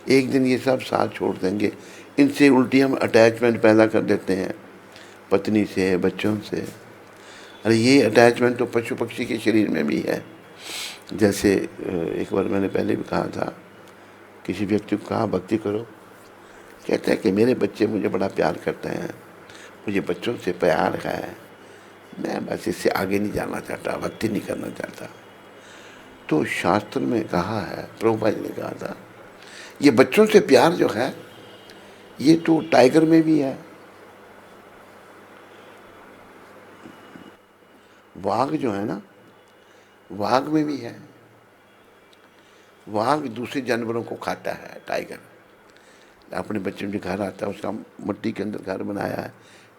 एक दिन ये सब साथ छोड़ देंगे। इनसे उल्टी हम अटैचमेंट पैदा कर देते हैं, पत्नी से, बच्चों से। अरे ये अटैचमेंट तो पशु पक्षी के शरीर में भी है। जैसे एक बार मैंने पहले भी कहा था, किसी व्यक्ति को कहा भक्ति करो, कहता है कि मेरे बच्चे मुझे बड़ा प्यार करते हैं, मुझे बच्चों से प्यार है, मैं बस इससे आगे नहीं जाना चाहता, भक्ति नहीं करना चाहता। तो शास्त्र में कहा है, प्रभुपाद जी ने कहा था, ये बच्चों से प्यार जो है ये तो टाइगर में भी है, वाघ जो है ना, वाघ में भी है। वाघ दूसरे जानवरों को खाता है, टाइगर अपने बच्चों के घर आता है, उसका मिट्टी के अंदर घर बनाया है,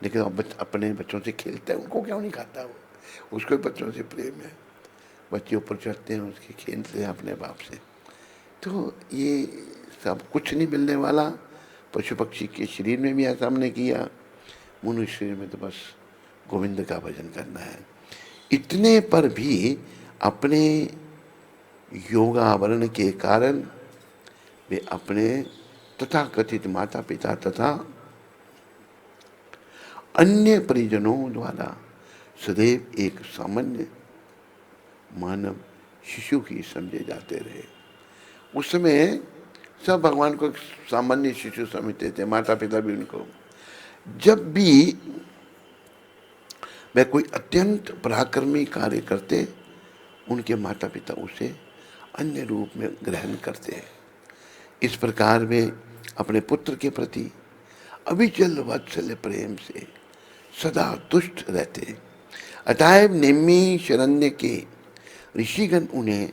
लेकिन अपने बच्चों से खेलता है, उनको क्यों नहीं खाता वो, उसको बच्चों से प्रेम है। बच्चे ऊपर चढ़ते हैं, उसके खेलते हैं अपने बाप से। तो ये सब कुछ नहीं मिलने वाला। पशु पक्षी के शरीर में भी ऐसा हमने किया, मनुष्य शरीर में तो बस गोविंद का भजन करना है। इतने पर भी अपने योगावरण के कारण वे अपने तथाकथित माता पिता तथा अन्य परिजनों द्वारा सदैव एक सामान्य मानव शिशु ही समझे जाते रहे। उस समय सब भगवान को एक सामान्य शिशु समझते थे, माता पिता भी उनको। जब भी वे कोई अत्यंत पराक्रमी कार्य करते, उनके माता पिता उसे अन्य रूप में ग्रहण करते। इस प्रकार वे अपने पुत्र के प्रति अविचल वात्सल्य प्रेम से सदा तुष्ट रहते। अतएव निम्मी शरण्य के ऋषिगण उन्हें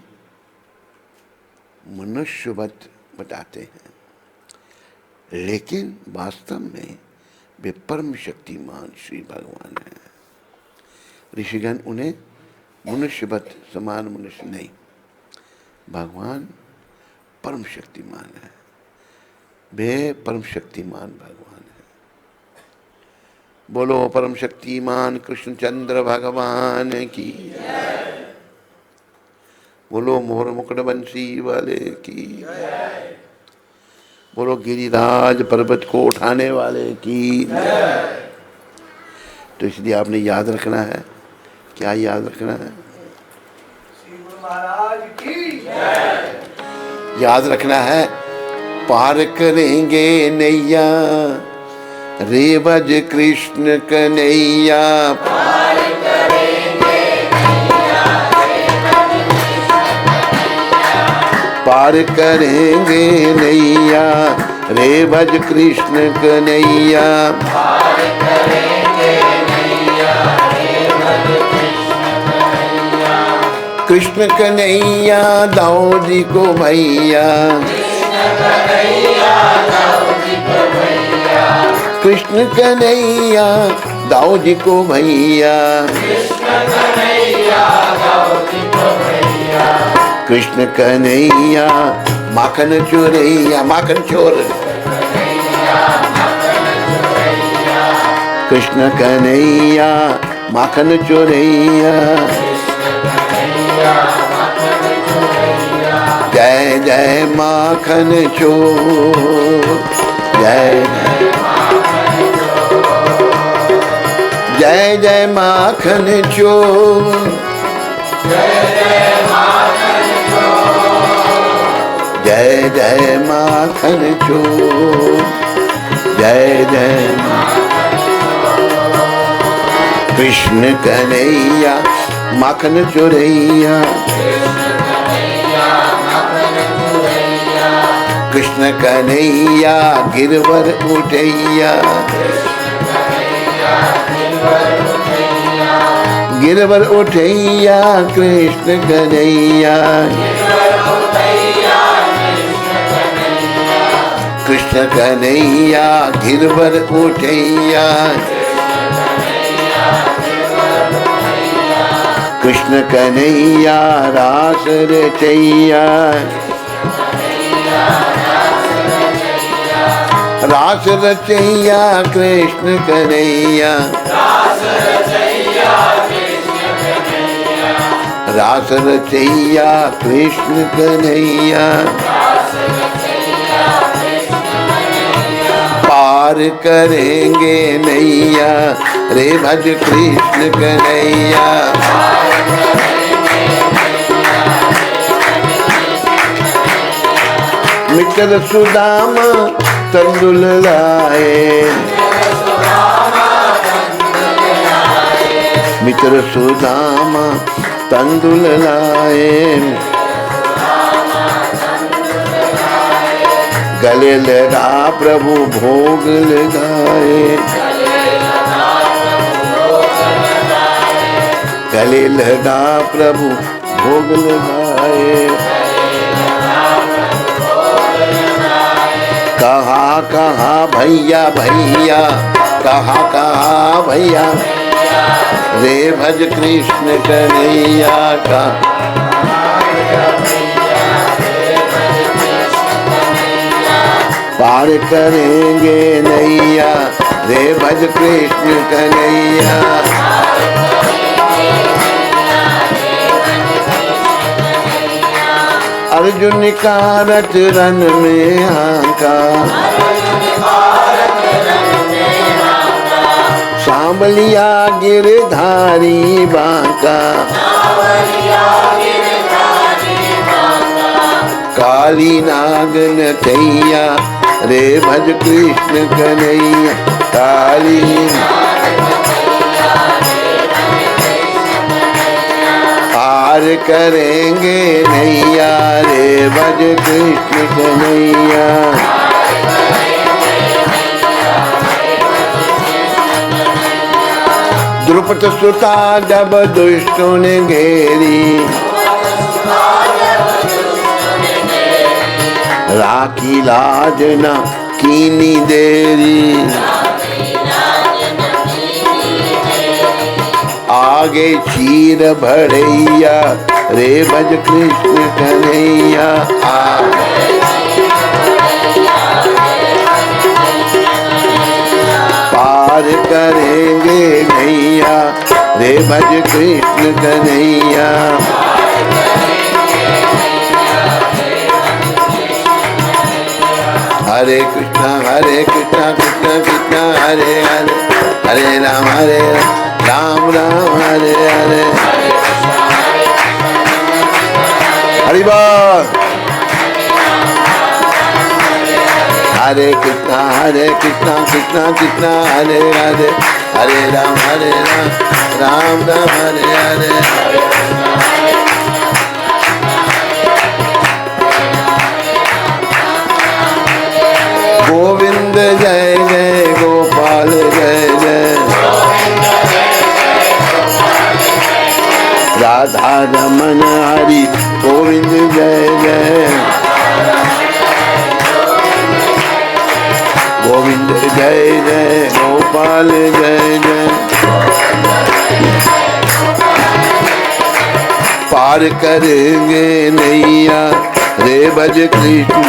मनुष्यवत बताते हैं, लेकिन वास्तव में वे परम शक्तिमान श्री भगवान हैं। ऋषिगण उन्हें मनुष्यवत समान मनुष्य नहीं, भगवान परम शक्तिमान है, वे परम शक्तिमान भगवान है। बोलो परम शक्तिमान कृष्णचंद्र भगवान की, बोलो मोर मुकुट बंसी वाले की, बोलो गिरिराज पर्वत को उठाने वाले की। तो इसलिए आपने याद रखना है, क्या याद रखना है? श्री गुरु महाराज की याद रखना है, पार करेंगे नैया रे बज कृष्ण कन्हैया, पार करेंगे पार करेंगे नैया रे बज कृष्ण कन्हैया, पार करेंगे नैया रे भज कृष्ण कन्हैया दाऊ जी को भैया, कृष्ण कन्हैया दाऊ जी को भैया, कृष्ण कन्हैया माखन चोरैया, माखन चोर, कृष्ण कन्हैया माखन चोरैया, जय जय माखन चोर, जय जय जय माखन चोर, जय जय माखन चोर, जय जय कृष्ण कन्हैया माखन चोरैया, कृष्ण कन्हैया गिरवर उठैया, गिरवर उठैया कृष्ण कन्हैया, कृष्ण कन्हैया गिरवर उठैया, कृष्ण कन्हैया रास रचैया, रास रचैया कृष्ण कन्हैया, रास रचैया कृष्ण कन्हैया, पार करेंगे नैया रे भज कृष्ण कन्हैया, मित्र सुदामा तंदुल लाए, मित्र सुदामा तंदुल लाए, गले लगा प्रभु भोग लगाए, गले लगा प्रभु भोग लगाए, कहा कहा भैया भैया, कहा कहा भैया, रे भज कृष्ण कन्हैया का। पार करेंगे नैया रे भज कृष्ण कन्हैया। अर्जुन का रथ रन में आका, सांवलिया गिरधारी बांका। काली नागन थैया रे भज कृष्ण कन्हैया। काली पार करेंगे नैया रे भज कृष्ण कन्हैया। द्रुपद सुता जब दुष्टों ने घेरी, राखी लाज न कीनी देरी। आगे चीर भरैया रे भज कृष्ण कन्हैया। पार करेंगे नैया रे भज कृष्ण कन्हैया। हरे कृष्णा कृष्णा कृष्णा हरे हरे, हरे राम राम राम हरे हरे। हरि बोल। हरे कृष्णा कृष्णा कृष्णा हरे हरे, हरे राम राम राम हरे हरे। गोविंद जय जय गोपाल जय जय, राधा रमन हरि गोविंद जय जय। गोविंद जय जय गोपाल जय जय। पार करेंगे नैया रे भज कृष्ण।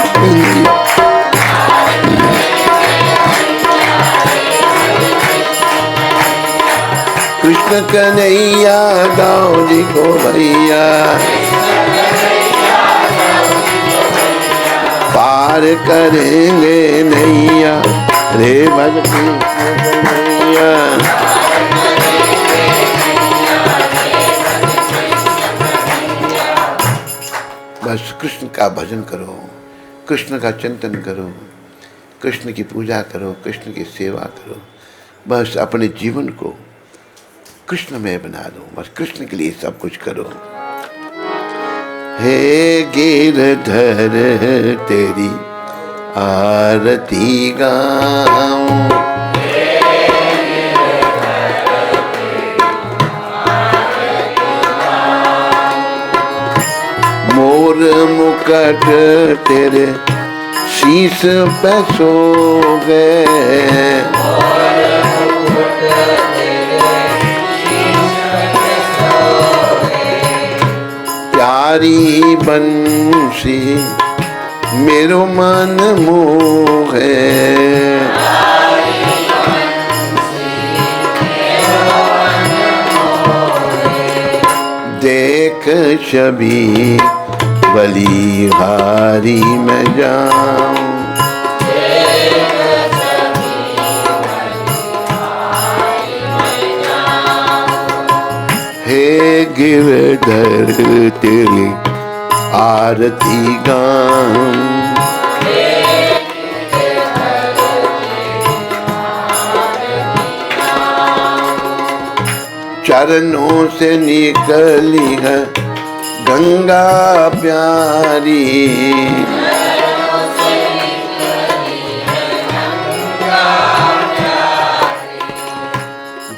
कृष्ण कन्हैया दाऊ जी को भैया। पार करेंगे नैया रे भज कृष्ण कन्हैया। बस कृष्ण का भजन करो, कृष्ण का चिंतन करो, कृष्ण की पूजा करो, कृष्ण की सेवा करो। बस अपने जीवन को कृष्णमय बना दो, बस कृष्ण के लिए सब कुछ करो। हे गिरधर तेरी आरती गाऊं, मोर मुकुट तेरे शीश पे सो गए। प्यारी बंसी मेरो मन मोहे, देख छवि बलिहारी में जाऊं। हे गिरधर तेरी आरती गाऊं, चरणों से निकली है गंगा प्यारी।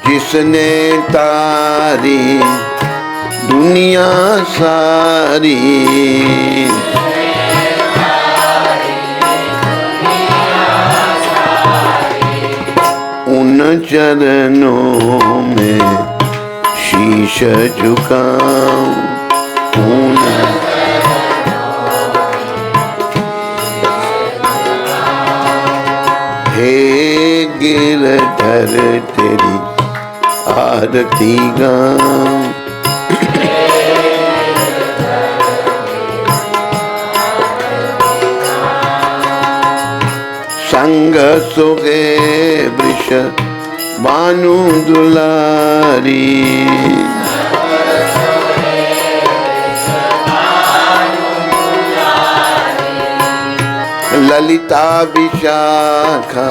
जिसने तारी दुनिया सारी, उन चरणों में शीश झुकाऊं, उन हे गिरधर तेरी आरती गाऊं। संग सुगे वृष बानु दुलारी, ललिता विशाखा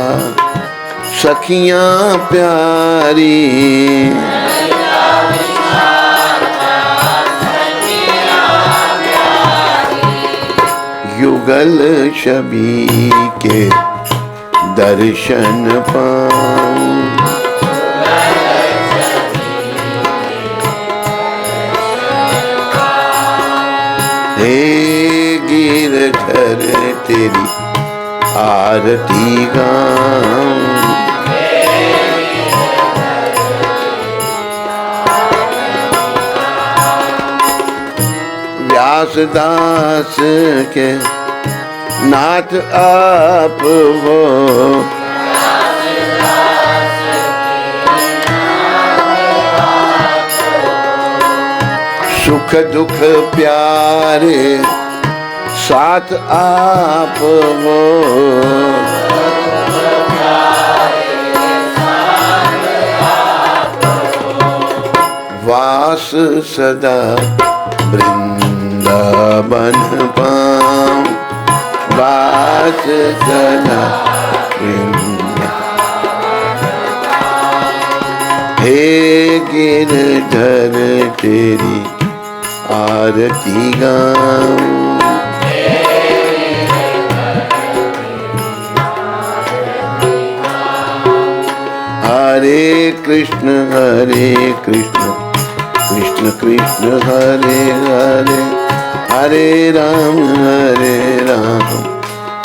सखियां प्यारी, युगल छवि के दर्शन पाऊं, हे गिरधर तेरी आरती गाऊं। व्यासदास के नाथ आप हो, सुख दुख प्यारे साथ आप हो, वास सदा वृंदावन पाऊं, वास सदा हे गिरधर तेरी आरती गाऊं। हरे कृष्ण कृष्ण कृष्ण हरे हरे, हरे राम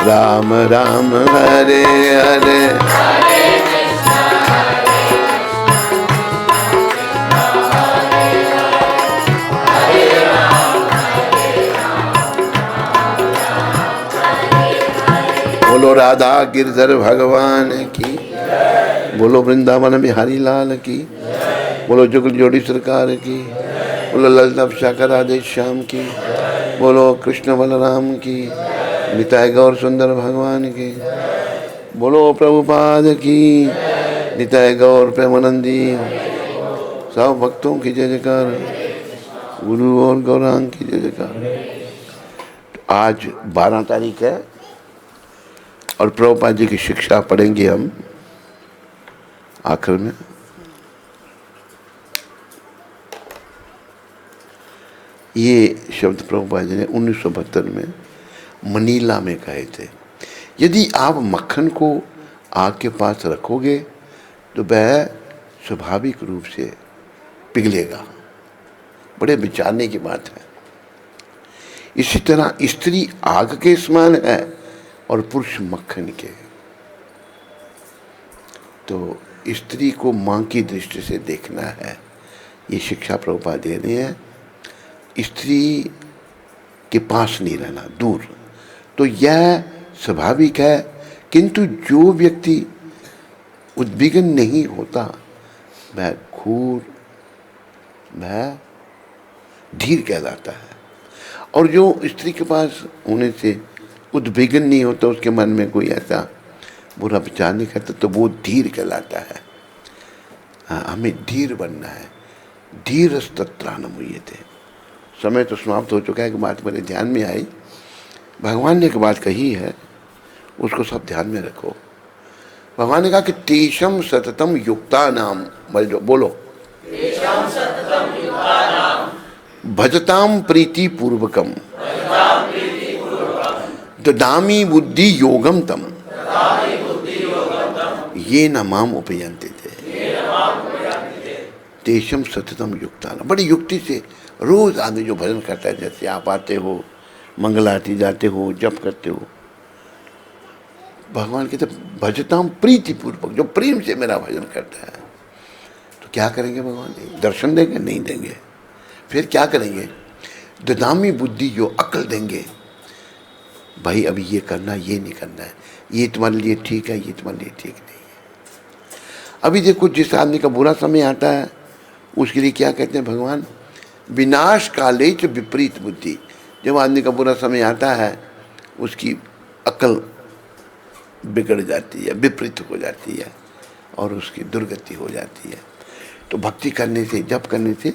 राम राम हरे हरे। बोलो राधा गिरधर भगवान की, बोलो वृंदावन बिहारी लाल की, बोलो जुगल जोड़ी सरकार की, बोलो ललिता विशाखा राधे श्याम की, बोलो कृष्ण बलराम की, निताय गौर सुंदर भगवान की, बोलो प्रभुपाद की, निताय गौर प्रेमानंदी, सब भक्तों की जय जयकार, गुरु और गौरांग की जय जयकार। आज 12 तारीख है और प्रभुपाद जी की शिक्षा पढ़ेंगे हम आखिर में। ये शब्द प्रभुपाद जी ने 1972 में मनीला में कहे थे। यदि आप मक्खन को आग के पास रखोगे तो वह स्वाभाविक रूप से पिघलेगा। बड़े विचारने की बात है। इसी तरह स्त्री आग के समान है और पुरुष मक्खन के। तो स्त्री को मां की दृष्टि से देखना है, ये शिक्षा प्रभुपाद दे रहे हैं। स्त्री के पास नहीं रहना, दूर। तो यह स्वाभाविक है, किंतु जो व्यक्ति उद्विग्न नहीं होता वह घूर, वह धीर कहलाता है। और जो स्त्री के पास होने से उद्विग्न नहीं होता, उसके मन में कोई ऐसा बुरा विचार नहीं करता, तो वो धीर कहलाता है। हाँ, हमें धीर बनना है। धीरस्तत्राणम हुए थे। समय तो समाप्त हो चुका है। एक बात मेरे ध्यान में आई, भगवान ने एक बात कही है, उसको सब ध्यान में रखो। भगवान ने कहा कि तेषम सततम युक्ता नाम, बोलो भजताम प्रीति पूर्वकम ददामी बुद्धि योगम तम ये न माम उपयंते थे। तेषम सततम युक्ता नाम, बड़ी युक्ति से रोज आदमी जो भजन करता है, जैसे आप आते हो, मंगल आरती जाते हो, जप करते हो, भगवान कहते भजताम प्रीतिपूर्वक, जो प्रेम से मेरा भजन करता है। तो क्या करेंगे भगवान? दर्शन देंगे? नहीं देंगे। फिर क्या करेंगे? ददामी बुद्धि, जो अक्ल देंगे, भाई अभी ये करना, ये नहीं करना है, ये तुम्हारे लिए ठीक है, ये तुम्हारे लिए ठीक नहीं है। अभी देखो, जिस आदमी का बुरा समय आता है उसके लिए क्या कहते हैं भगवान? विनाश काले च विपरीत बुद्धि। जब आदमी का बुरा समय आता है उसकी अकल बिगड़ जाती है, विपरीत हो जाती है और उसकी दुर्गति हो जाती है। तो भक्ति करने से, जप करने से,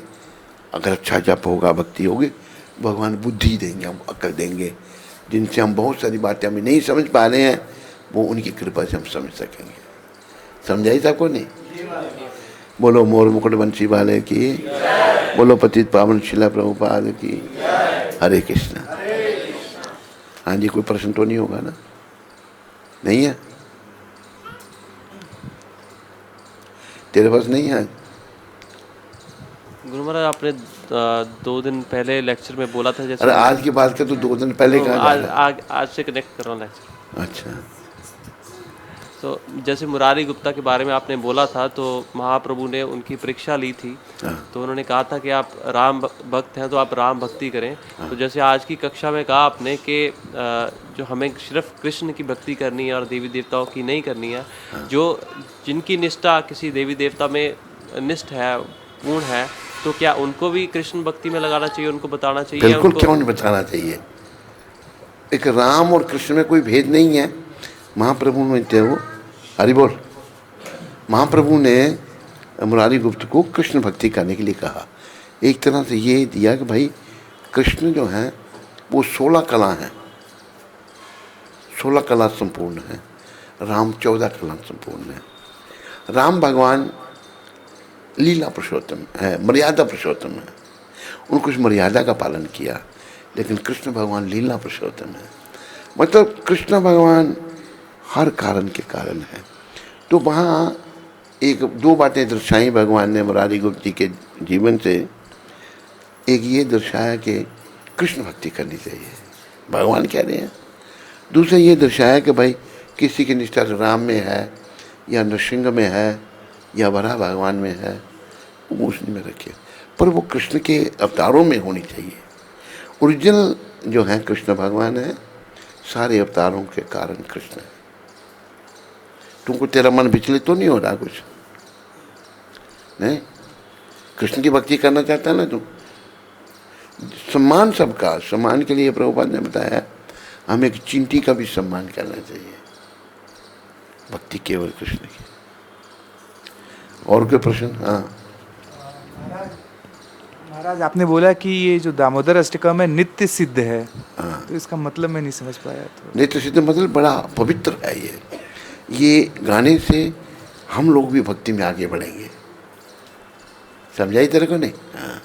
अगर अच्छा जप होगा, भक्ति होगी, भगवान बुद्धि देंगे, हम अकल देंगे, जिनसे हम बहुत सारी बातें हमें नहीं समझ पा रहे हैं, वो उनकी कृपा से हम समझ सकेंगे। समझाई सबको? नहीं? बोलो मोर मुकुट बंसी वाले की, बोलो पतित पावन शिला प्रभुपाद की। हरे कृष्ण। हाँ जी, कोई प्रश्न तो नहीं होगा ना? नहीं है? तेरे पास नहीं है? गुरु महाराज, आपने 2 दिन पहले लेक्चर में बोला था, जैसे अरे आज की बात कर, तो 2 दिन पहले तो कहा जा रहा है? आज से कनेक्ट कर रहा हूँ लेक्चर। अच्छा। तो जैसे मुरारी गुप्ता के बारे में आपने बोला था, तो महाप्रभु ने उनकी परीक्षा ली थी। हाँ। तो उन्होंने कहा था कि आप राम भक्त हैं तो आप राम भक्ति करें। तो जैसे आज की कक्षा में कहा आपने कि जो हमें सिर्फ कृष्ण की भक्ति करनी है और देवी देवताओं की नहीं करनी है। जो जिनकी निष्ठा किसी देवी देवता में निष्ठ है, पूर्ण है, तो क्या उनको भी कृष्ण भक्ति में लगाना चाहिए, उनको बताना चाहिए? बिल्कुल, उनको क्यों नहीं बताना चाहिए? एक राम और कृष्ण में कोई भेद नहीं है। महाप्रभु में थे वो, हरि बोल। महाप्रभु ने मुरारी गुप्त को कृष्ण भक्ति करने के लिए कहा। एक तरह से ये दिया कि भाई कृष्ण जो है वो 16 कला हैं, 16 कला संपूर्ण है, राम 14 कला संपूर्ण है। राम भगवान लीला पुरुषोत्तम है, मर्यादा पुरुषोत्तम है, उनको उस मर्यादा का पालन किया। लेकिन कृष्ण भगवान लीला पुरुषोत्तम है, मतलब कृष्ण भगवान हर कारण के कारण है। तो वहाँ एक 2 बातें दर्शाई भगवान ने मुरारी गुप्त जी के जीवन से। एक ये दर्शाया कि कृष्ण भक्ति करनी चाहिए, भगवान कह रहे हैं। दूसरा ये दर्शाया कि भाई किसी की निष्ठा राम में है या नृसिंह में है या वराह भगवान में है, वो उसमें रखिए, पर वो कृष्ण के अवतारों में होनी चाहिए। ओरिजिनल जो है कृष्ण भगवान है, सारे अवतारों के कारण कृष्ण है। तुमको तेरा मन विचलित तो नहीं हो रहा कुछ? नहीं? कृष्ण की भक्ति करना चाहता है ना तुम? सम्मान सबका, सम्मान के लिए प्रभुपाद ने बताया हमें एक चींटी का भी सम्मान करना चाहिए। भक्ति केवल कृष्ण की। और कोई प्रश्न? हाँ महाराज, आपने बोला कि ये जो दामोदर अष्टकम है नित्य सिद्ध है। हाँ। तो इसका मतलब मैं नहीं समझ पाया। तो नित्य सिद्ध मतलब बड़ा पवित्र है ये गाने से हम लोग भी भक्ति में आगे बढ़ेंगे। समझाई तेरे को? नहीं? हाँ।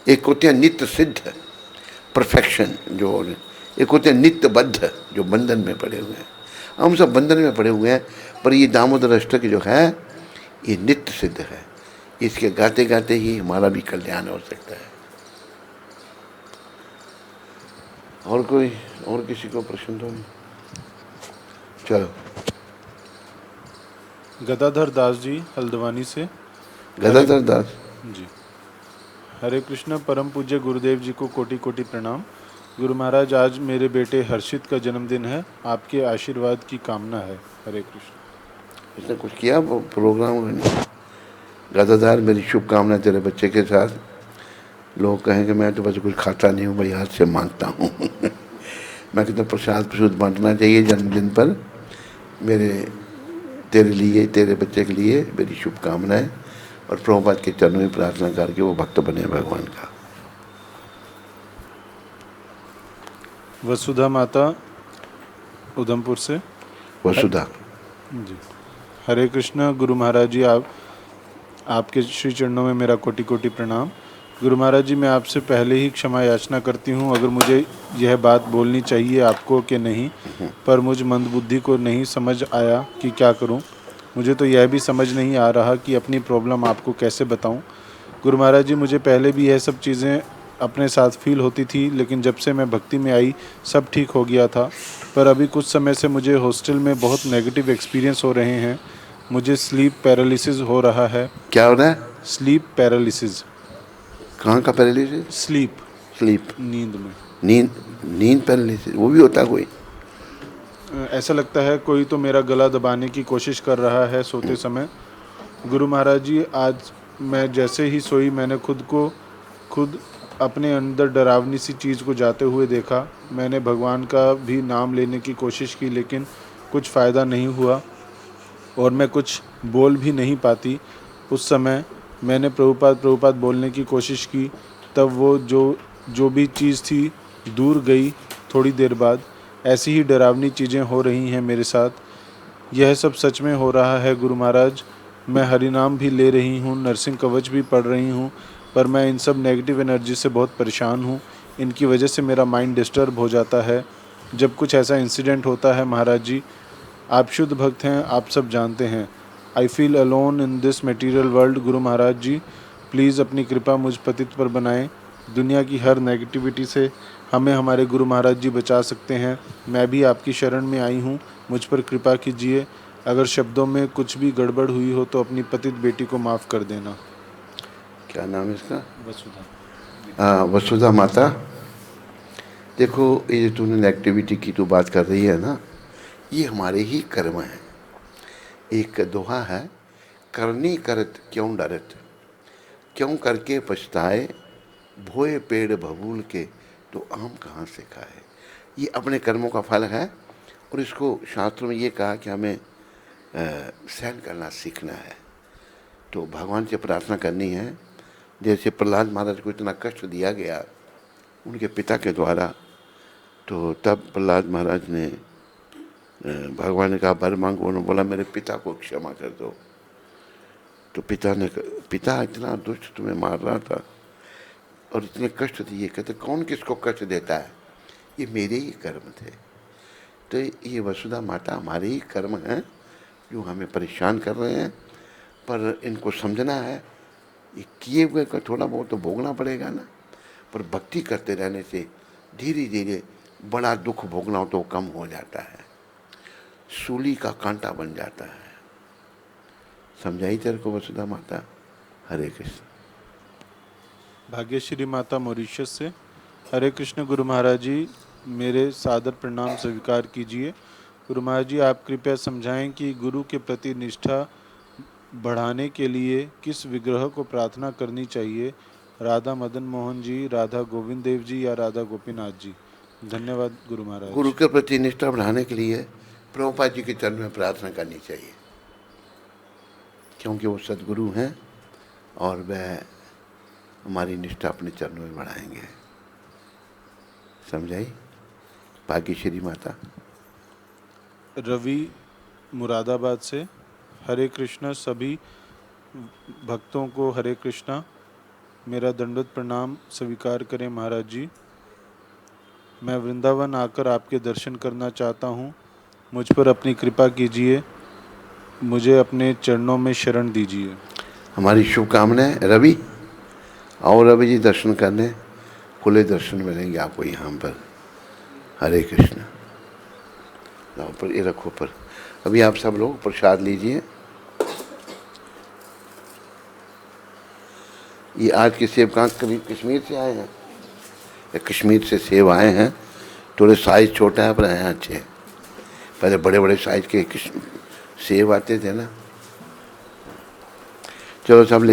एक होते हैं नित्य सिद्ध, परफेक्शन, जो एक होते हैं नित्य बद्ध, जो बंधन में पड़े हुए हैं। हम सब बंधन में पड़े हुए हैं, पर ये दामोदर अष्टक जो है ये नित्य सिद्ध है। इसके गाते गाते ही हमारा भी कल्याण हो सकता है। और कोई, और किसी को प्रश्न तो नहीं? चलो। गदाधर दास जी हल्द्वानी से। गदाधर दास जी, हरे कृष्ण। परम पूज्य गुरुदेव जी को कोटि कोटि प्रणाम। गुरु महाराज, आज मेरे बेटे हर्षित का जन्मदिन है, आपके आशीर्वाद की कामना है। हरे कृष्ण। इसने कुछ किया प्रोग्राम? नहीं। गदाधर, मेरी शुभकामना तेरे बच्चे के साथ। लोग कहेंगे मैं तो बस कुछ खाता नहीं हूँ भाई, हाथ से मांगता हूँ। मैं कहता हूँ प्रसाद प्रसूद बांटना चाहिए जन्मदिन पर। मेरे तेरे लिए, तेरे बच्चे के लिए मेरी शुभकामनाएं, और प्रभुपाद के चरणों में प्रार्थना करके वो भक्त बने भगवान का। वसुधा माता उधमपुर से। वसुधा जी, हरे कृष्ण। गुरु महाराज जी, आपके श्री चरणों में मेरा कोटि कोटि प्रणाम। गुरु महाराज जी, मैं आपसे पहले ही क्षमा याचना करती हूँ अगर मुझे यह बात बोलनी चाहिए आपको कि नहीं, पर मुझ मंदबुद्धि को नहीं समझ आया कि क्या करूँ। मुझे तो यह भी समझ नहीं आ रहा कि अपनी प्रॉब्लम आपको कैसे बताऊँ। गुरु महाराज जी, मुझे पहले भी यह सब चीज़ें अपने साथ फील होती थी, लेकिन जब से मैं भक्ति में आई सब ठीक हो गया था। पर अभी कुछ समय से मुझे हॉस्टल में बहुत नेगेटिव एक्सपीरियंस हो रहे हैं। मुझे स्लीप पैरालिसिस हो रहा है। क्या हो रहा है? Sleep paralysis. कहाँ का पैरालिसिस? स्लीप, स्लीप, नींद में। नींद पैरालिसिस वो भी होता है कोई? ऐसा लगता है कोई तो मेरा गला दबाने की कोशिश कर रहा है सोते समय। गुरु महाराज जी, आज मैं जैसे ही सोई मैंने खुद अपने अंदर डरावनी सी चीज़ को जाते हुए देखा। मैंने भगवान का भी नाम लेने की कोशिश की, लेकिन कुछ फ़ायदा नहीं हुआ और मैं कुछ बोल भी नहीं पाती। उस समय मैंने प्रभुपाद बोलने की कोशिश की, तब वो जो भी चीज़ थी दूर गई। थोड़ी देर बाद ऐसी ही डरावनी चीज़ें हो रही हैं मेरे साथ। यह सब सच में हो रहा है गुरु महाराज। मैं हरिनाम भी ले रही हूँ, नरसिंह कवच भी पढ़ रही हूँ, पर मैं इन सब नेगेटिव एनर्जी से बहुत परेशान हूँ। इनकी वजह से मेरा माइंड डिस्टर्ब हो जाता है जब कुछ ऐसा इंसिडेंट होता है। महाराज जी, आप शुद्ध भक्त हैं, आप सब जानते हैं। I feel alone in this material world. Guru Maharaj ji, please अपनी कृपा मुझ पतित पर बनाएं। दुनिया की हर नेगेटिविटी से हमें हमारे गुरु महाराज जी बचा सकते हैं। मैं भी आपकी शरण में आई हूँ, मुझ पर कृपा कीजिए। अगर शब्दों में कुछ भी गड़बड़ हुई हो तो अपनी पतित बेटी को माफ़ कर देना। क्या नाम है इसका? वसुधा। वसुधा माता। देखो, ये जो तूने नेगेटिविटी की तो बात कर रही है ना, ये हमारे ही कर्म हैं। एक दोहा है, करनी करत क्यों डरत, क्यों करके पछताए, भोए पेड़ बबूल के तो आम कहाँ से खाए। ये अपने कर्मों का फल है और इसको शास्त्रों में ये कहा कि हमें सहन करना सीखना है। तो भगवान से प्रार्थना करनी है। जैसे प्रहलाद महाराज को इतना कष्ट दिया गया उनके पिता के द्वारा, तो तब प्रहलाद महाराज ने भगवान ने कहा वर मांगो। उन्होंने बोला मेरे पिता को क्षमा कर दो। तो पिता इतना दुष्ट तुम्हें मार रहा था और इतने कष्ट दिए। कहते कौन किसको कष्ट देता है, ये मेरे ही कर्म थे। तो ये वसुधा माता हमारे ही कर्म हैं जो हमें परेशान कर रहे हैं, पर इनको समझना है। ये किए हुए का थोड़ा बहुत तो भोगना पड़ेगा ना, पर भक्ति करते रहने से धीरे धीरे बड़ा दुख भोगना तो कम हो जाता है, सूली का कांटा बन जाता है। समझाई तेरे को वसुधा माता? हरे कृष्ण। भाग्यश्री माता मॉरिशस से। हरे कृष्ण गुरु महाराज जी, मेरे सादर प्रणाम स्वीकार कीजिए। गुरु महाराज जी, आप कृपया समझाएं कि गुरु के प्रति निष्ठा बढ़ाने के लिए किस विग्रह को प्रार्थना करनी चाहिए, राधा मदन मोहन जी, राधा गोविंद देव जी या राधा गोपीनाथ जी? धन्यवाद गुरु महाराज। गुरु के प्रति निष्ठा बढ़ाने के लिए प्रभुपाद जी के चरण में प्रार्थना करनी चाहिए, क्योंकि वो सदगुरु हैं और वह हमारी निष्ठा अपने चरणों में बढ़ाएंगे। समझाई? भाग्यश्री माता। रवि मुरादाबाद से। हरे कृष्णा सभी भक्तों को हरे कृष्णा। मेरा दंडवत प्रणाम स्वीकार करें महाराज जी। मैं वृंदावन आकर आपके दर्शन करना चाहता हूँ, मुझ पर अपनी कृपा कीजिए, मुझे अपने चरणों में शरण दीजिए। हमारी शुभकामनाएं। रवि आओ, रवि जी दर्शन करने, खुले दर्शन मिलेंगे आपको यहाँ पर। हरे कृष्ण। लाओ पर ये रखो पर। अभी आप सब लोग प्रसाद लीजिए। ये आज के सेब कहाँ कश्मीर से आए हैं? ये कश्मीर से सेब आए हैं। थोड़े साइज छोटा है पर हैं अच्छे। पहले बड़े बड़े साइज के सेब आते थे ना। चलो सब